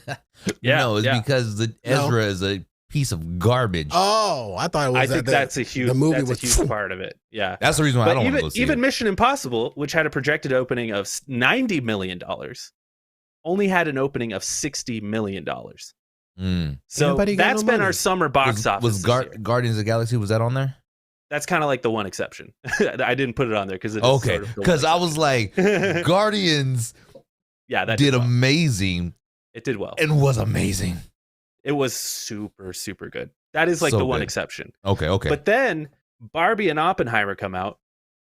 No, it's because Ezra is a piece of garbage. Oh, I thought it was. I think that's a huge. That's a huge part of it. Yeah, that's the reason why I don't want to go see even it. Mission Impossible, which had a projected opening of $90 million, only had an opening of $60 million. So that's been our summer box office. Was Guardians of the Galaxy, was that on there? That's kind of like the one exception. I didn't put it on there because it is okay. Because I was like, Guardians, that did amazing. It did well and was amazing. It was super, super good. That is like the one exception. Okay. But then Barbie and Oppenheimer come out.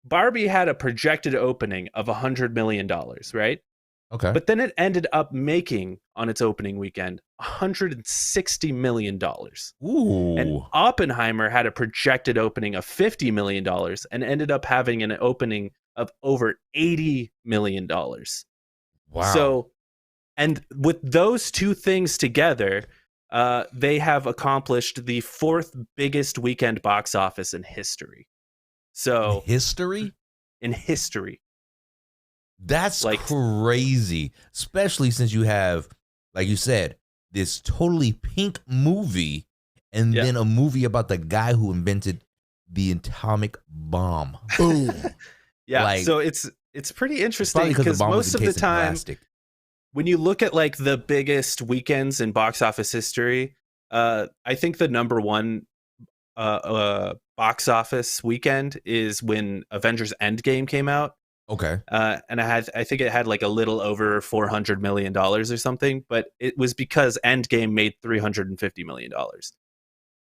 Barbie had a projected opening of $100 million, right? Okay. But then it ended up making on its opening weekend $160 million. Ooh. And Oppenheimer had a projected opening of $50 million and ended up having an opening of over $80 million. Wow. So, and with those two things together, they have accomplished the fourth biggest weekend box office in history. So in history. That's like crazy, especially since you have, like you said, this totally pink movie and then a movie about the guy who invented the atomic bomb. Boom. So it's pretty interesting because most of the time when you look at like the biggest weekends in box office history, I think the number one box office weekend is when Avengers Endgame came out. Okay. And I think it had like a little over $400 million or something, but it was because Endgame made $350 million.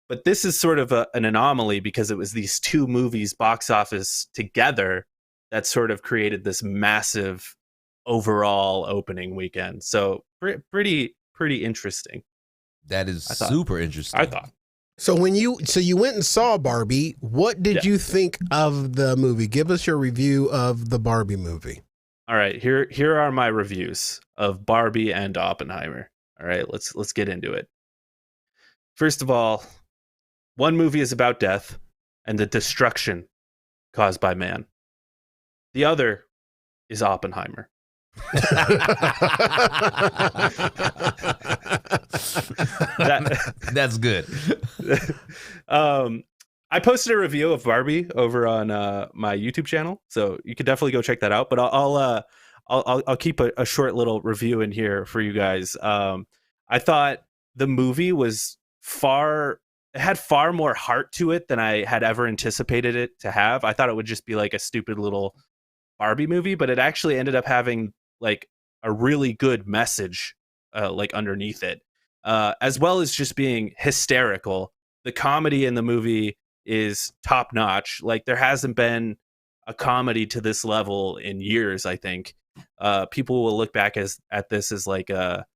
But this is sort of an anomaly because it was these two movies box office together that sort of created this massive overall opening weekend. So pretty interesting. That is super interesting. I thought. So you went and saw Barbie, what did you think of the movie? Give us your review of the Barbie movie. All right, here are my reviews of Barbie and Oppenheimer. All right, let's get into it. First of all, one movie is about death and the destruction caused by man. The other is Oppenheimer. That's good. I posted a review of Barbie over on my YouTube channel, so you could definitely go check that out. But I'll keep a short little review in here for you guys. I thought the movie had far more heart to it than I had ever anticipated it to have. I thought it would just be like a stupid little Barbie movie, but it actually ended up having like a really good message like underneath it, as well as just being hysterical. The comedy in the movie is top notch. Like there hasn't been a comedy to this level in years. I think people will look back at this as like a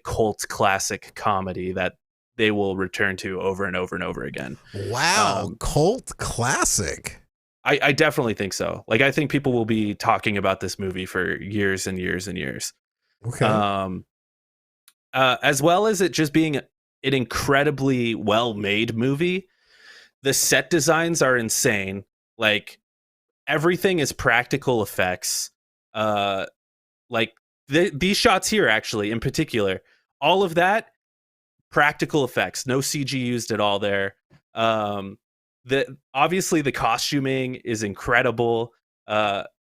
cult classic comedy that they will return to over and over and over again. Wow, cult classic. I definitely think so. Like I think people will be talking about this movie for years and years and years. Okay. As well as it just being an incredibly well-made movie. The set designs are insane. Like everything is practical effects. Like these shots here, actually, in particular, all of that practical effects, no CG used at all there. Obviously the costuming is incredible.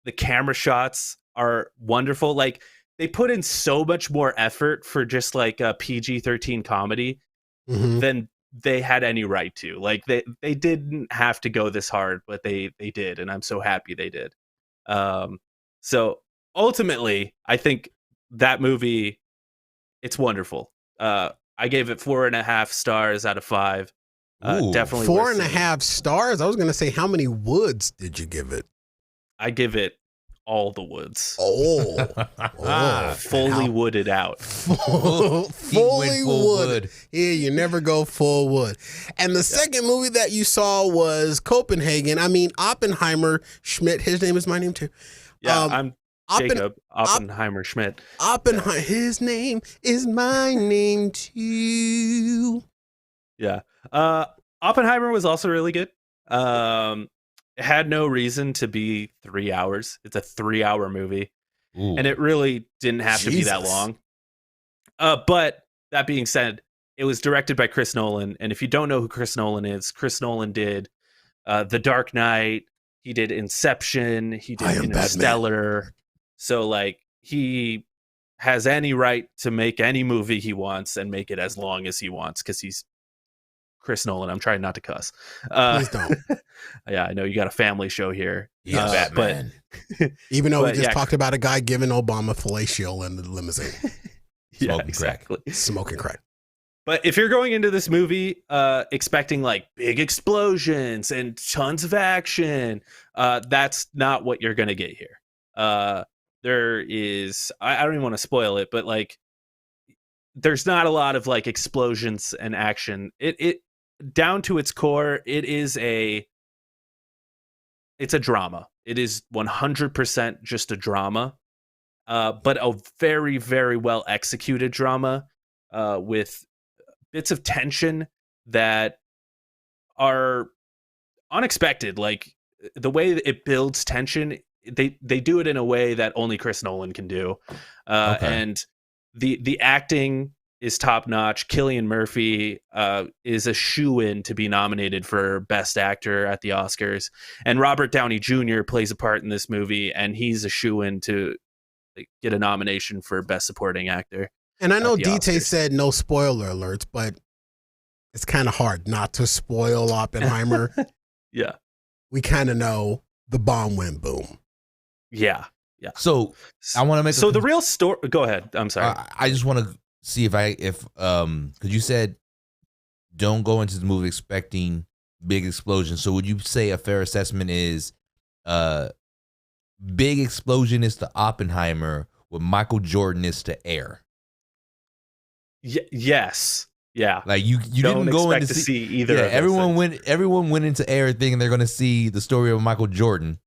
The camera shots are wonderful. Like, they put in so much more effort for just like a PG-13 comedy than they had any right to. Like, they didn't have to go this hard, but they did, and I'm so happy they did. So ultimately, I think that movie, it's wonderful. I gave it 4.5 stars out of 5. Definitely 4.5 stars. I was going to say, how many woods did you give it? I give it all the woods. Fully wooded out. Fully wood. Yeah, you never go full wood. And the second movie that you saw was Copenhagen. I mean, Oppenheimer Schmidt. His name is my name too. Yeah, I'm Jacob Oppenheimer Schmidt. Oppenheimer. His name is my name too. Yeah. Oppenheimer was also really good. It had no reason to be 3 hours. It's a 3-hour movie. And it really didn't have to be that long. But that being said, it was directed by Chris Nolan. And if you don't know who Chris Nolan is, Chris Nolan did The Dark Knight. He did Inception. He did Interstellar. Batman. So, like, he has any right to make any movie he wants and make it as long as he wants because he's Chris Nolan. I'm trying not to cuss. Please don't. Yeah, I know you got a family show here. Yeah, Batman. But even though we just talked about a guy giving Obama fellatio in the limousine. Smoking crack. Smoking crack. But if you're going into this movie expecting like big explosions and tons of action, that's not what you're going to get here. There is, I don't even want to spoil it, but like, there's not a lot of like explosions and action. It down to its core, it's a drama. It is 100% just a drama, but a very, very well executed drama with bits of tension that are unexpected. Like the way that it builds tension, they do it in a way that only Chris Nolan can do. And the acting is top notch. Cillian Murphy is a shoo-in to be nominated for Best Actor at the Oscars, and Robert Downey Jr. plays a part in this movie, and he's a shoo-in to get a nomination for Best Supporting Actor. And I know DT said no spoiler alerts, but it's kind of hard not to spoil Oppenheimer. Yeah, we kind of know the bomb went boom. Yeah. So I want to make the real story. Go ahead. I'm sorry. I just want to see because you said don't go into the movie expecting big explosions. So would you say a fair assessment is big explosion is to Oppenheimer what Michael Jordan is to Air? Yes. Yeah. Like you don't didn't go in to see either. Yeah, of everyone went into Air thinking they're going to see the story of Michael Jordan.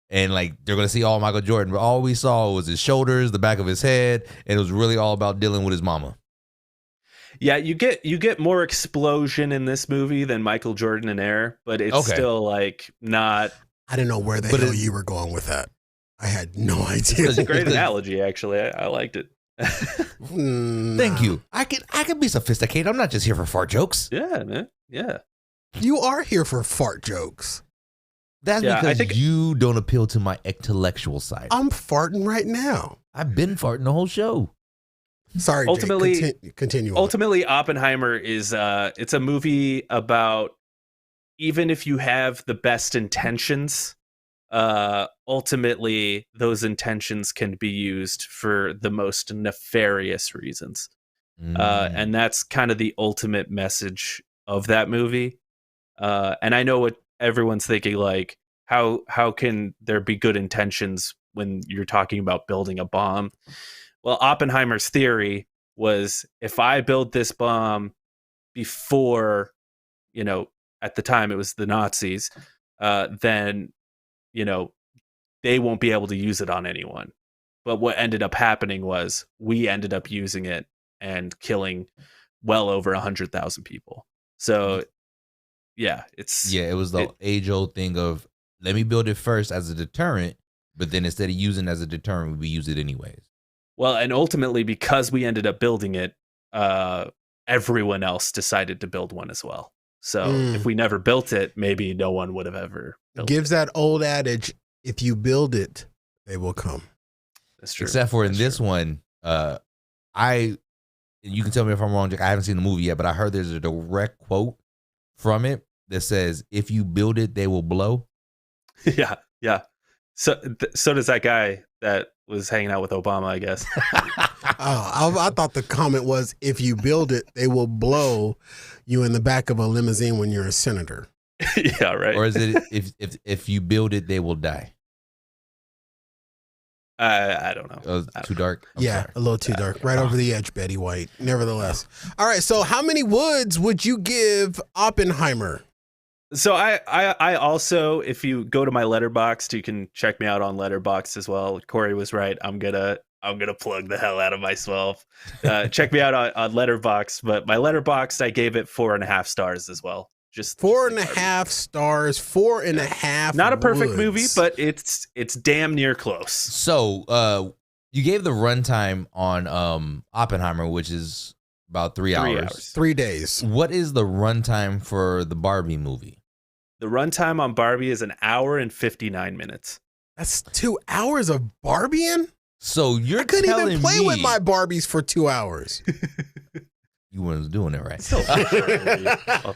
And like they're gonna see all Michael Jordan, but all we saw was his shoulders, the back of his head, and it was really all about dealing with his mama. Yeah, you get more explosion in this movie than Michael Jordan in Air, but it's still like not. I didn't know where the hell you were going with that. I had no idea. It's a great analogy, actually. I liked it. Thank you. I can be sophisticated. I'm not just here for fart jokes. Yeah, man. Yeah. You are here for fart jokes. That's because you don't appeal to my intellectual side. I'm farting right now. I've been farting the whole show. Sorry, ultimately, Jake, continue. Ultimately, Oppenheimer is it's a movie about even if you have the best intentions, ultimately those intentions can be used for the most nefarious reasons. And that's kind of the ultimate message of that movie. And I know what everyone's thinking, like, how can there be good intentions when you're talking about building a bomb? Well, Oppenheimer's theory was if I build this bomb before, at the time it was the Nazis, then, they won't be able to use it on anyone. But what ended up happening was we ended up using it and killing well over 100,000 people. So yeah, it was the age-old thing of let me build it first as a deterrent, but then instead of using it as a deterrent, we use it anyways. Well, and ultimately, because we ended up building it, everyone else decided to build one as well. So if we never built it, maybe no one would have ever built Gives that old adage, if you build it, They will come. That's true. Except for in this one, you can tell me if I'm wrong, Jack. I haven't seen the movie yet, but I heard there's a direct quote from it that says, "If you build it, they will blow." Yeah. So does that guy that was hanging out with Obama, I guess. I thought the comment was, if you build it, they will blow you in the back of a limousine when you're a senator. Yeah, right. Or is it if you build it, they will die? I don't know. Too dark? I'm sorry. A little too dark. Right over the edge, Betty White. Nevertheless. All right, so how many woods would you give Oppenheimer? So I also, if you go to my Letterboxd, you can check me out on Letterboxd as well. Corey was right. I'm gonna plug the hell out of myself. Check me out on Letterboxd, but my Letterboxd, I gave it 4.5 stars as well. Just 4.5 stars, 4.5. Not a perfect movie, but it's damn near close. So you gave the runtime on Oppenheimer, which is about 3 hours. 3 days. What is the runtime for the Barbie movie? The runtime on Barbie is 1 hour and 59 minutes. That's 2 hours of Barbieing? So you're I couldn't telling even play me with my Barbies for 2 hours. You weren't doing it right. So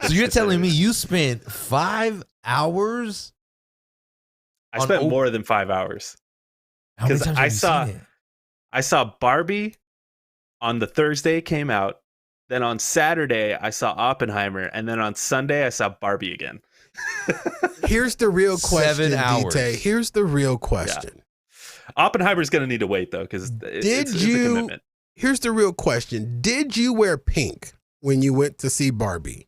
you're telling me you spent 5 hours? I spent more than 5 hours. How many Because times have you seen it? I saw Barbie on the Thursday it came out. Then on Saturday, I saw Oppenheimer. And then on Sunday, I saw Barbie again. Here's the real question, 7 hours. DT. Here's the real question. Yeah. Oppenheimer's going to need to wait, though, because it's a commitment. Here's the real question. Did you wear pink when you went to see Barbie?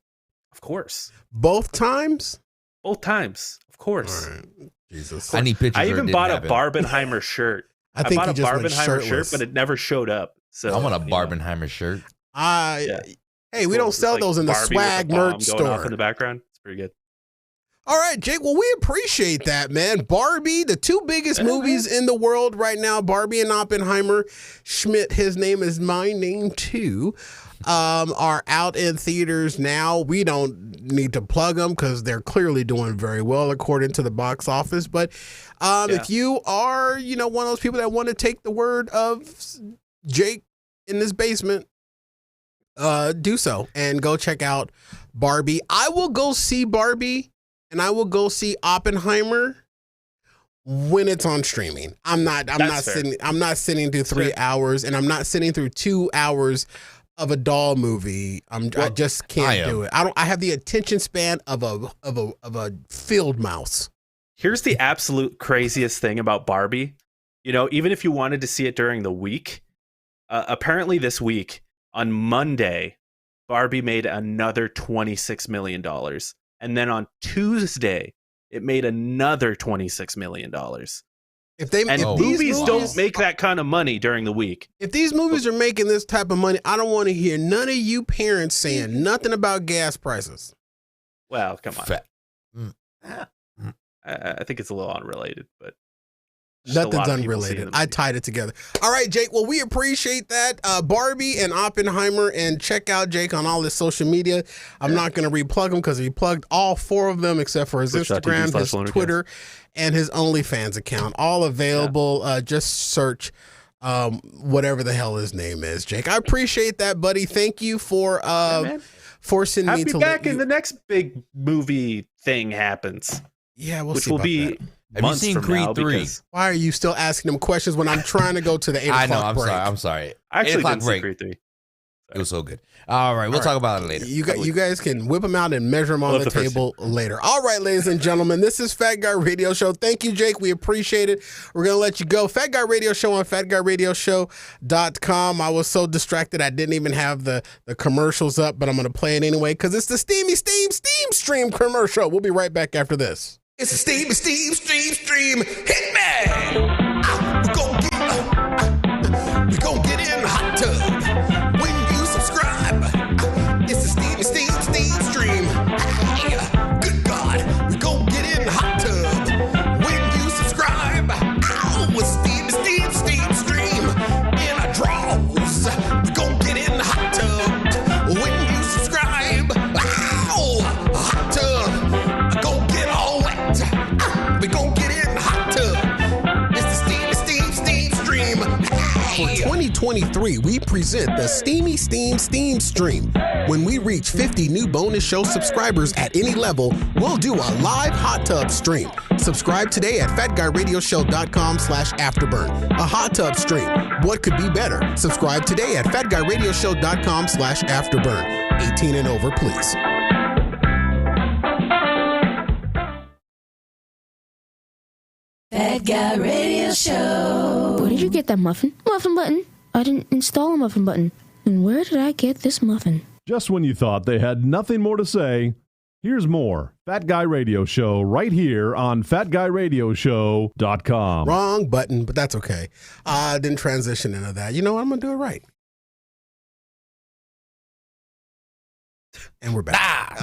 Of course. Both times? Both times. Of course. All right. Jesus. I need pictures. I even bought a Barbenheimer shirt. I think bought a you just went Barbenheimer shirt, shirtless. but it never showed up. So I want a Barbenheimer shirt. Hey, we don't sell those in the Barbie swag with a bomb merch going off store. in the background. It's pretty good. All right, Jake. Well, we appreciate that, man. Barbie, the two biggest movies in the world right now, Barbie and Oppenheimer. Schmidt, his name is my name too, are out in theaters now. We don't need to plug them because they're clearly doing very well according to the box office. But if you are, one of those people that want to take the word of Jake in his basement, do so and go check out Barbie. I will go see Barbie. And I will go see Oppenheimer when it's on streaming. I'm not sitting through 3 hours, and I'm not sitting through 2 hours of a doll movie. I just can't do it. I have the attention span of a field mouse. Here's the absolute craziest thing about Barbie. Even if you wanted to see it during the week, apparently this week on Monday, Barbie made another $26 million. And then on Tuesday, it made another $26 million. Movies don't make that kind of money during the week. If these movies are making this type of money, I don't want to hear none of you parents saying nothing about gas prices. Well, come on. I think it's a little unrelated, but nothing's unrelated. I tied it together. All right, Jake. Well, we appreciate that. Barbie and Oppenheimer, and check out Jake on all his social media. I'm not going to replug them because he plugged all 4 of them except for his Instagram, his Twitter, and his OnlyFans account. All available. Just search whatever the hell his name is, Jake. I appreciate that, buddy. Thank you for forcing me to back in the next big movie thing happens. Yeah, we'll which see will about be. that. Have you seen Creed 3? Why are you still asking them questions when I'm trying to go to the 8 o'clock break? I'm sorry. I actually 8 o'clock didn't break. see Creed 3. It was so good. All right, we'll talk about it later. You guys can whip them out and measure them on the table later. All right, ladies and gentlemen, this is Fat Guy Radio Show. Thank you, Jake. We appreciate it. We're going to let you go. Fat Guy Radio Show on FatGuyRadioShow.com. I was so distracted I didn't even have the commercials up, but I'm going to play it anyway because it's the Steamy Steam Stream commercial. We'll be right back after this. It's a Steam Hit me! We gon' get in the hot tub when you subscribe. It's a Steam Stream. Hey, good God, we gon' get in the hot tub when you subscribe. Ow, with Steam Stream in our drawers. We gon' get in the hot tub when you subscribe. Ow, hot tub, gon' get all wet. We gon' get in the hot tub. For 2023, we present the Steamy Steam Stream. When we reach 50 new bonus show subscribers at any level, we'll do a live hot tub stream. Subscribe today at FatGuyRadioShow.com/afterburn. A hot tub stream. What could be better? Subscribe today at FatGuyRadioShow.com/afterburn. 18 and over, please. Fat Guy Radio Show. Where did you get that muffin? Muffin button? I didn't install a muffin button. And where did I get this muffin? Just when you thought they had nothing more to say, here's more. Fat Guy Radio Show right here on FatGuyRadioShow.com. Wrong button, but that's okay. I didn't transition into that. You know what? I'm going to do it right. And we're back.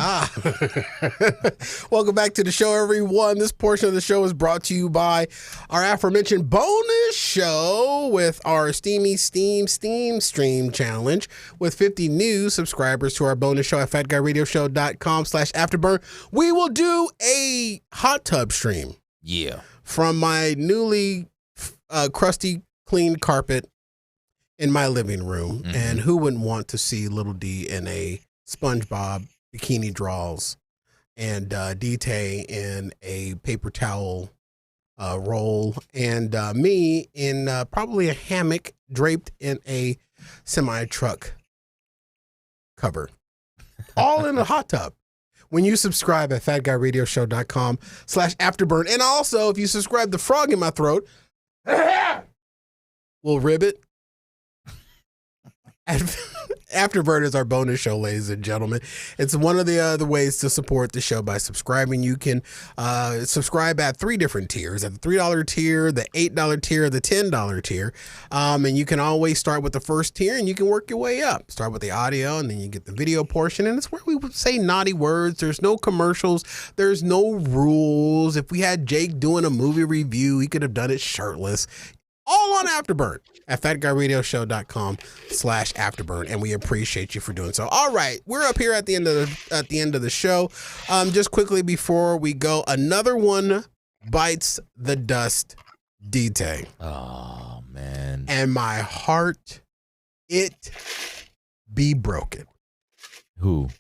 Welcome back to the show, everyone. This portion of the show is brought to you by our aforementioned bonus show with our Steamy Steam Stream Challenge with 50 new subscribers to our bonus show at FatGuyRadioShow.com/afterburn. We will do a hot tub stream. Yeah. From my newly crusty clean carpet in my living room. Mm-hmm. And who wouldn't want to see Little D in a SpongeBob bikini draws and D-Tay in a paper towel roll and me in probably a hammock draped in a semi-truck cover. All in a hot tub. When you subscribe at FatGuyRadioShow.com/afterburn. And also, if you subscribe to Frog in My Throat, we'll rib it. Afterburn is our bonus show, ladies and gentlemen. It's one of the other ways to support the show by subscribing. You can subscribe at 3 different tiers, at the $3 tier, the $8 tier, the $10 tier. And you can always start with the first tier and you can work your way up. Start with the audio and then you get the video portion. And it's where we would say naughty words. There's no commercials. There's no rules. If we had Jake doing a movie review, he could have done it shirtless. All on Afterburn at FatGuyRadioShow.com/afterburn, and we appreciate you for doing so. All right, we're up here at the end of the show. Just quickly before we go, another one bites the dust. D-Tay. Oh man, and my heart, it be broken. Who?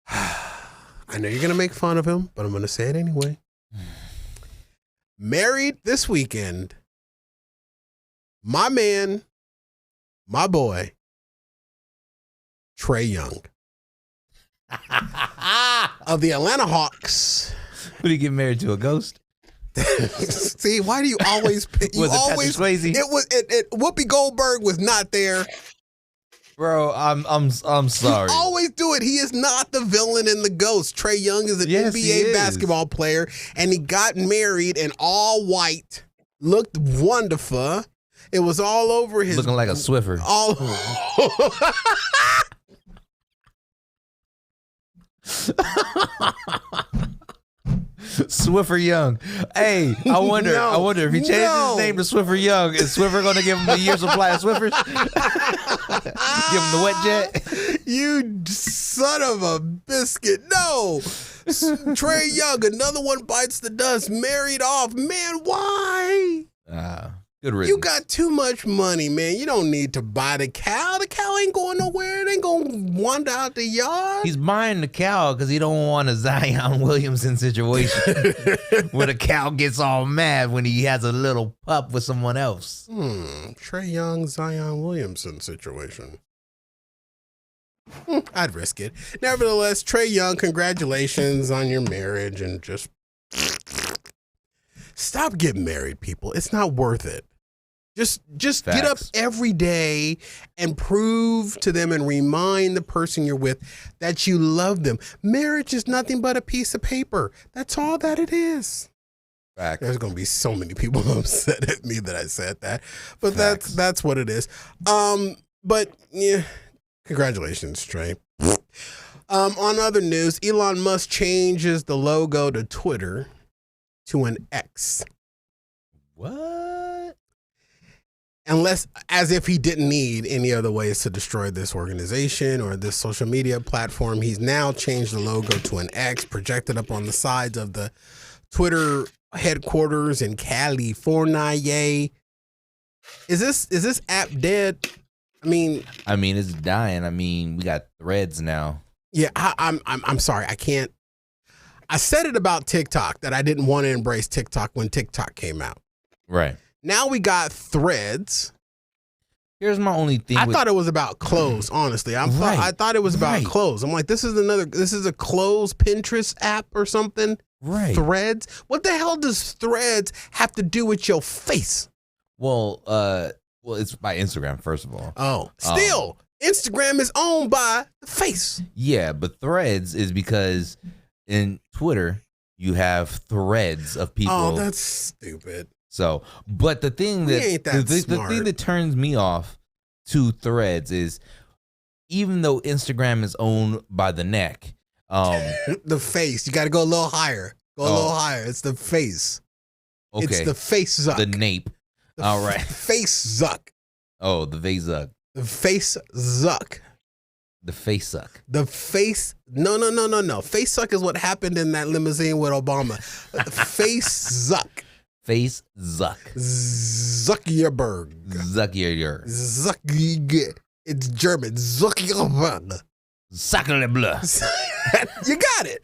I know you're gonna make fun of him, but I'm gonna say it anyway. Married this weekend. My man, my boy, Trae Young of the Atlanta Hawks. Would he get married to a ghost? See, why do you always pick? Was it Patrick Swayze? It was. Whoopi Goldberg was not there. Bro, I'm sorry. You always do it. He is not the villain in the Ghost. Trae Young is an NBA basketball player, and he got married in all white. Looked wonderful. It was all over his. Looking like a Swiffer. All. Swiffer Young. Hey, I wonder if he changes his name to Swiffer Young, is Swiffer going to give him a year's supply of Swiffers? Give him the wet jet? You son of a biscuit. No. Trae Young, another one bites the dust, married off. Man, why? Good riddance. You got too much money, man. You don't need to buy the cow. The cow ain't going nowhere. It ain't going to wander out the yard. He's buying the cow because he don't want a Zion Williamson situation where the cow gets all mad when he has a little pup with someone else. Trae Young, Zion Williamson situation. I'd risk it. Nevertheless, Trae Young, congratulations on your marriage, and just stop getting married, people. It's not worth it. Just get up every day and prove to them and remind the person you're with that you love them. Marriage is nothing but a piece of paper. That's all that it is. Facts. There's going to be so many people upset at me that I said that, but that's what it is. But yeah, congratulations, Trae. On other news, Elon Musk changes the logo to Twitter to an X. What? Unless, as if he didn't need any other ways to destroy this organization or this social media platform, he's now changed the logo to an X projected up on the sides of the Twitter headquarters in California. Is this app dead? I mean, it's dying. I mean, we got Threads now. Yeah, I'm sorry. I can't. I said it about TikTok that I didn't want to embrace TikTok when TikTok came out. Right. Now we got Threads. Here's my only thing. I thought it was about clothes, honestly. I thought it was about clothes. I'm like, this is a clothes Pinterest app or something. Right. Threads. What the hell does Threads have to do with your face? Well, it's by Instagram, first of all. Oh, still, Instagram is owned by the face. Yeah, but Threads is because in Twitter you have threads of people. Oh, that's stupid. So, but the thing that the thing that turns me off to Threads is, even though Instagram is owned by the neck, the face, you got to go a little higher. Go a little higher. It's the face. Okay. It's the face zuck. The nape. All right. Face zuck. Oh, the face zuck. The face zuck. The face suck. The face. No. Face suck is what happened in that limousine with Obama. Face zuck. Face zuck. Zuckerberg. Zuckerberg. Zuck. It's German. Zuckerberg. Zuckerberg. You got it.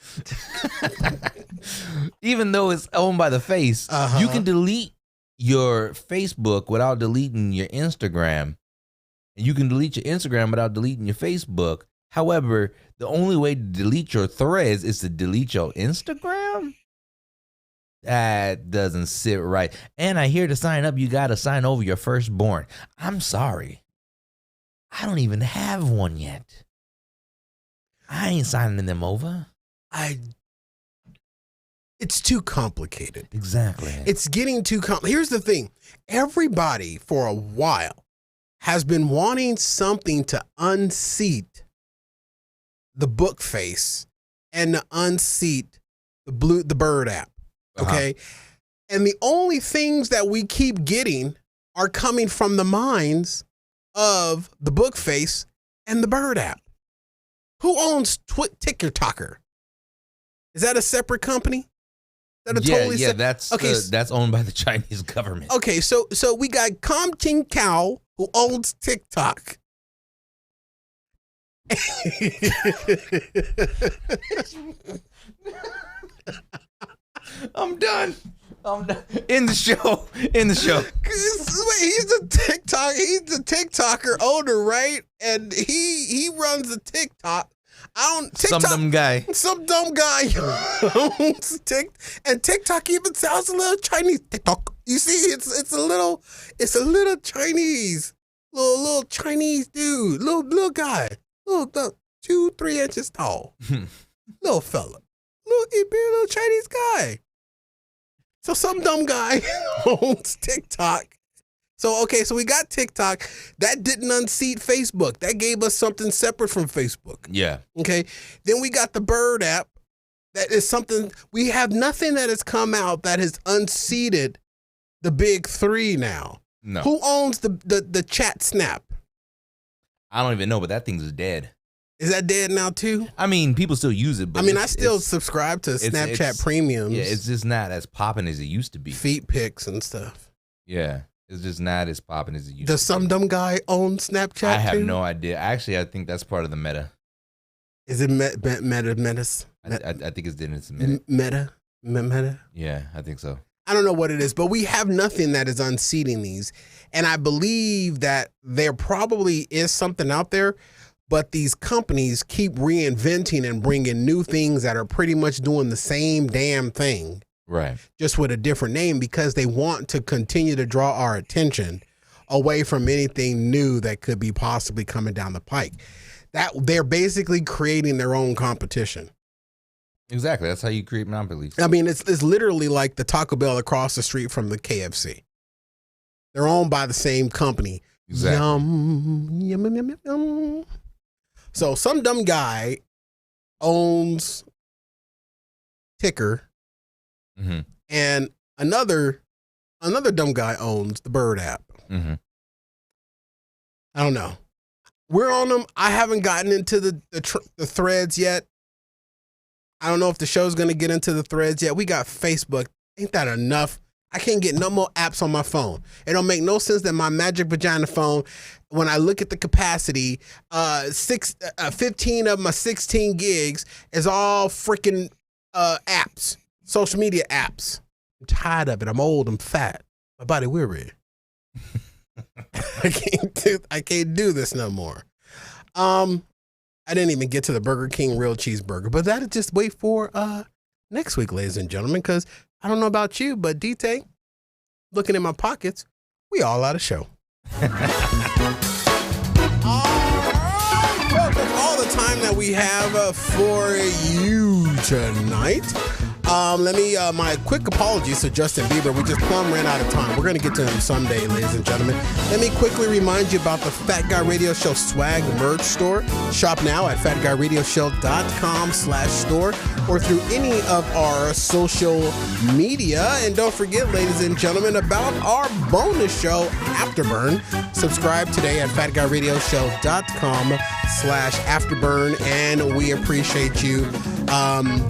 Even though it's owned by the face, you can delete your Facebook without deleting your Instagram. And you can delete your Instagram without deleting your Facebook. However, the only way to delete your Threads is to delete your Instagram? That doesn't sit right. And I hear to sign up, you got to sign over your firstborn. I'm sorry. I don't even have one yet. I ain't signing them over. It's too complicated. Exactly. It's getting too complicated. Here's the thing. Everybody for a while has been wanting something to unseat the book face and to unseat the bird app. Okay. And the only things that we keep getting are coming from the minds of the book face and the bird app. Who owns TikToker? Is that a separate company? That's owned by the Chinese government. Okay, so we got Kam Ching Kao, who owns TikTok. I'm done. In the show. Wait, he's a TikToker owner, right? And he runs a TikTok. Some dumb guy owns TikTok, and TikTok even sounds a little Chinese. TikTok. You see, it's a little Chinese, little Chinese dude, little guy, little 2-3 inches tall, little fella, little Chinese guy. So some dumb guy owns TikTok. So we got TikTok. That didn't unseat Facebook. That gave us something separate from Facebook. Yeah. Okay. Then we got the Bird app. That is something, we have nothing that has come out that has unseated the big three now. No. Who owns the chat snap? I don't even know, but that thing is dead. Is that dead now too? I mean, people still use it, but I still subscribe to Snapchat premiums. Yeah, it's just not as popping as it used to be. Feet pics and stuff. Yeah. It's just not as popping as it used to be. Does some dumb guy own Snapchat I have too? no idea. Actually, I think that's part of the meta. Is it metas? I think it's in its meta. Meta? Yeah, I think so. I don't know what it is, but we have nothing that is unseating these. And I believe that there probably is something out there, but these companies keep reinventing and bringing new things that are pretty much doing the same damn thing. Right. Just with a different name, because they want to continue to draw our attention away from anything new that could be possibly coming down the pike. That they're basically creating their own competition. Exactly. That's how you create monopolies. I mean, it's literally like the Taco Bell across the street from the KFC. They're owned by the same company. Exactly. Yum. So some dumb guy owns Ticker. Mm-hmm. And another dumb guy owns the Bird app. Mm-hmm. I don't know. We're on them. I haven't gotten into the threads yet. I don't know if the show's going to get into the threads yet. We got Facebook. Ain't that enough? I can't get no more apps on my phone. It don't make no sense that my Magic Vagina phone, when I look at the capacity, 15 of my 16 gigs is all freaking apps, social media apps. I'm tired of it. I'm old. I'm fat. My body weary. I can't do this no more. I didn't even get to the Burger King real cheeseburger, but that'll just wait for next week, ladies and gentlemen, because I don't know about you, but DT, looking in my pockets, we all out of show. All the time that we have for you tonight. My quick apologies to Justin Bieber. We just plumb ran out of time. We're going to get to him someday, ladies and gentlemen. Let me quickly remind you about the Fat Guy Radio Show swag merch store. Shop now at fatguyradioshow.com/store or through any of our social media. And don't forget, ladies and gentlemen, about our bonus show, Afterburn. Subscribe today at fatguyradioshow.com/afterburn, and we appreciate you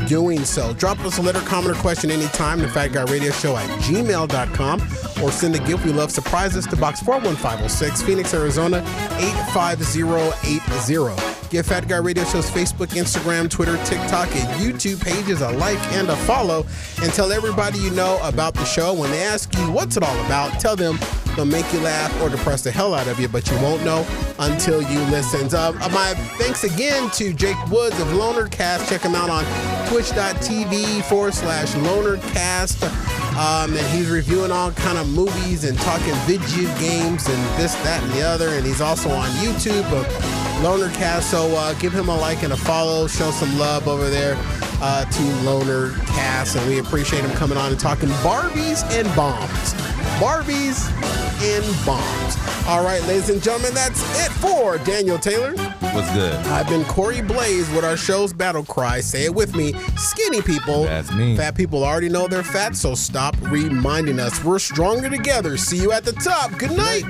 doing so. Drop us a letter, comment, or question anytime to fatguyradioshow@gmail.com or send a gift we love. Surprise us to Box 41506, Phoenix, Arizona 85080. Give Fat Guy Radio Show's Facebook, Instagram, Twitter, TikTok, and YouTube pages a like and a follow, and tell everybody you know about the show. When they ask you what's it all about, tell them they'll make you laugh or depress the hell out of you, but you won't know until you listen. My thanks again to Jake Woods of LonerCast. Check him out on twitch.tv/LonerCast. And he's reviewing all kind of movies and talking video games and this, that, and the other. And he's also on YouTube of LonerCast. So give him a like and a follow. Show some love over there to LonerCast. And we appreciate him coming on and talking Barbies and bombs. Barbies and bombs. All right, ladies and gentlemen, that's it for Daniel Taylor. What's good? I've been Corey Blaze with our show's battle cry. Say it with me. Skinny people. That's me. Fat people already know they're fat, so stop reminding us. We're stronger together. See you at the top. Good night.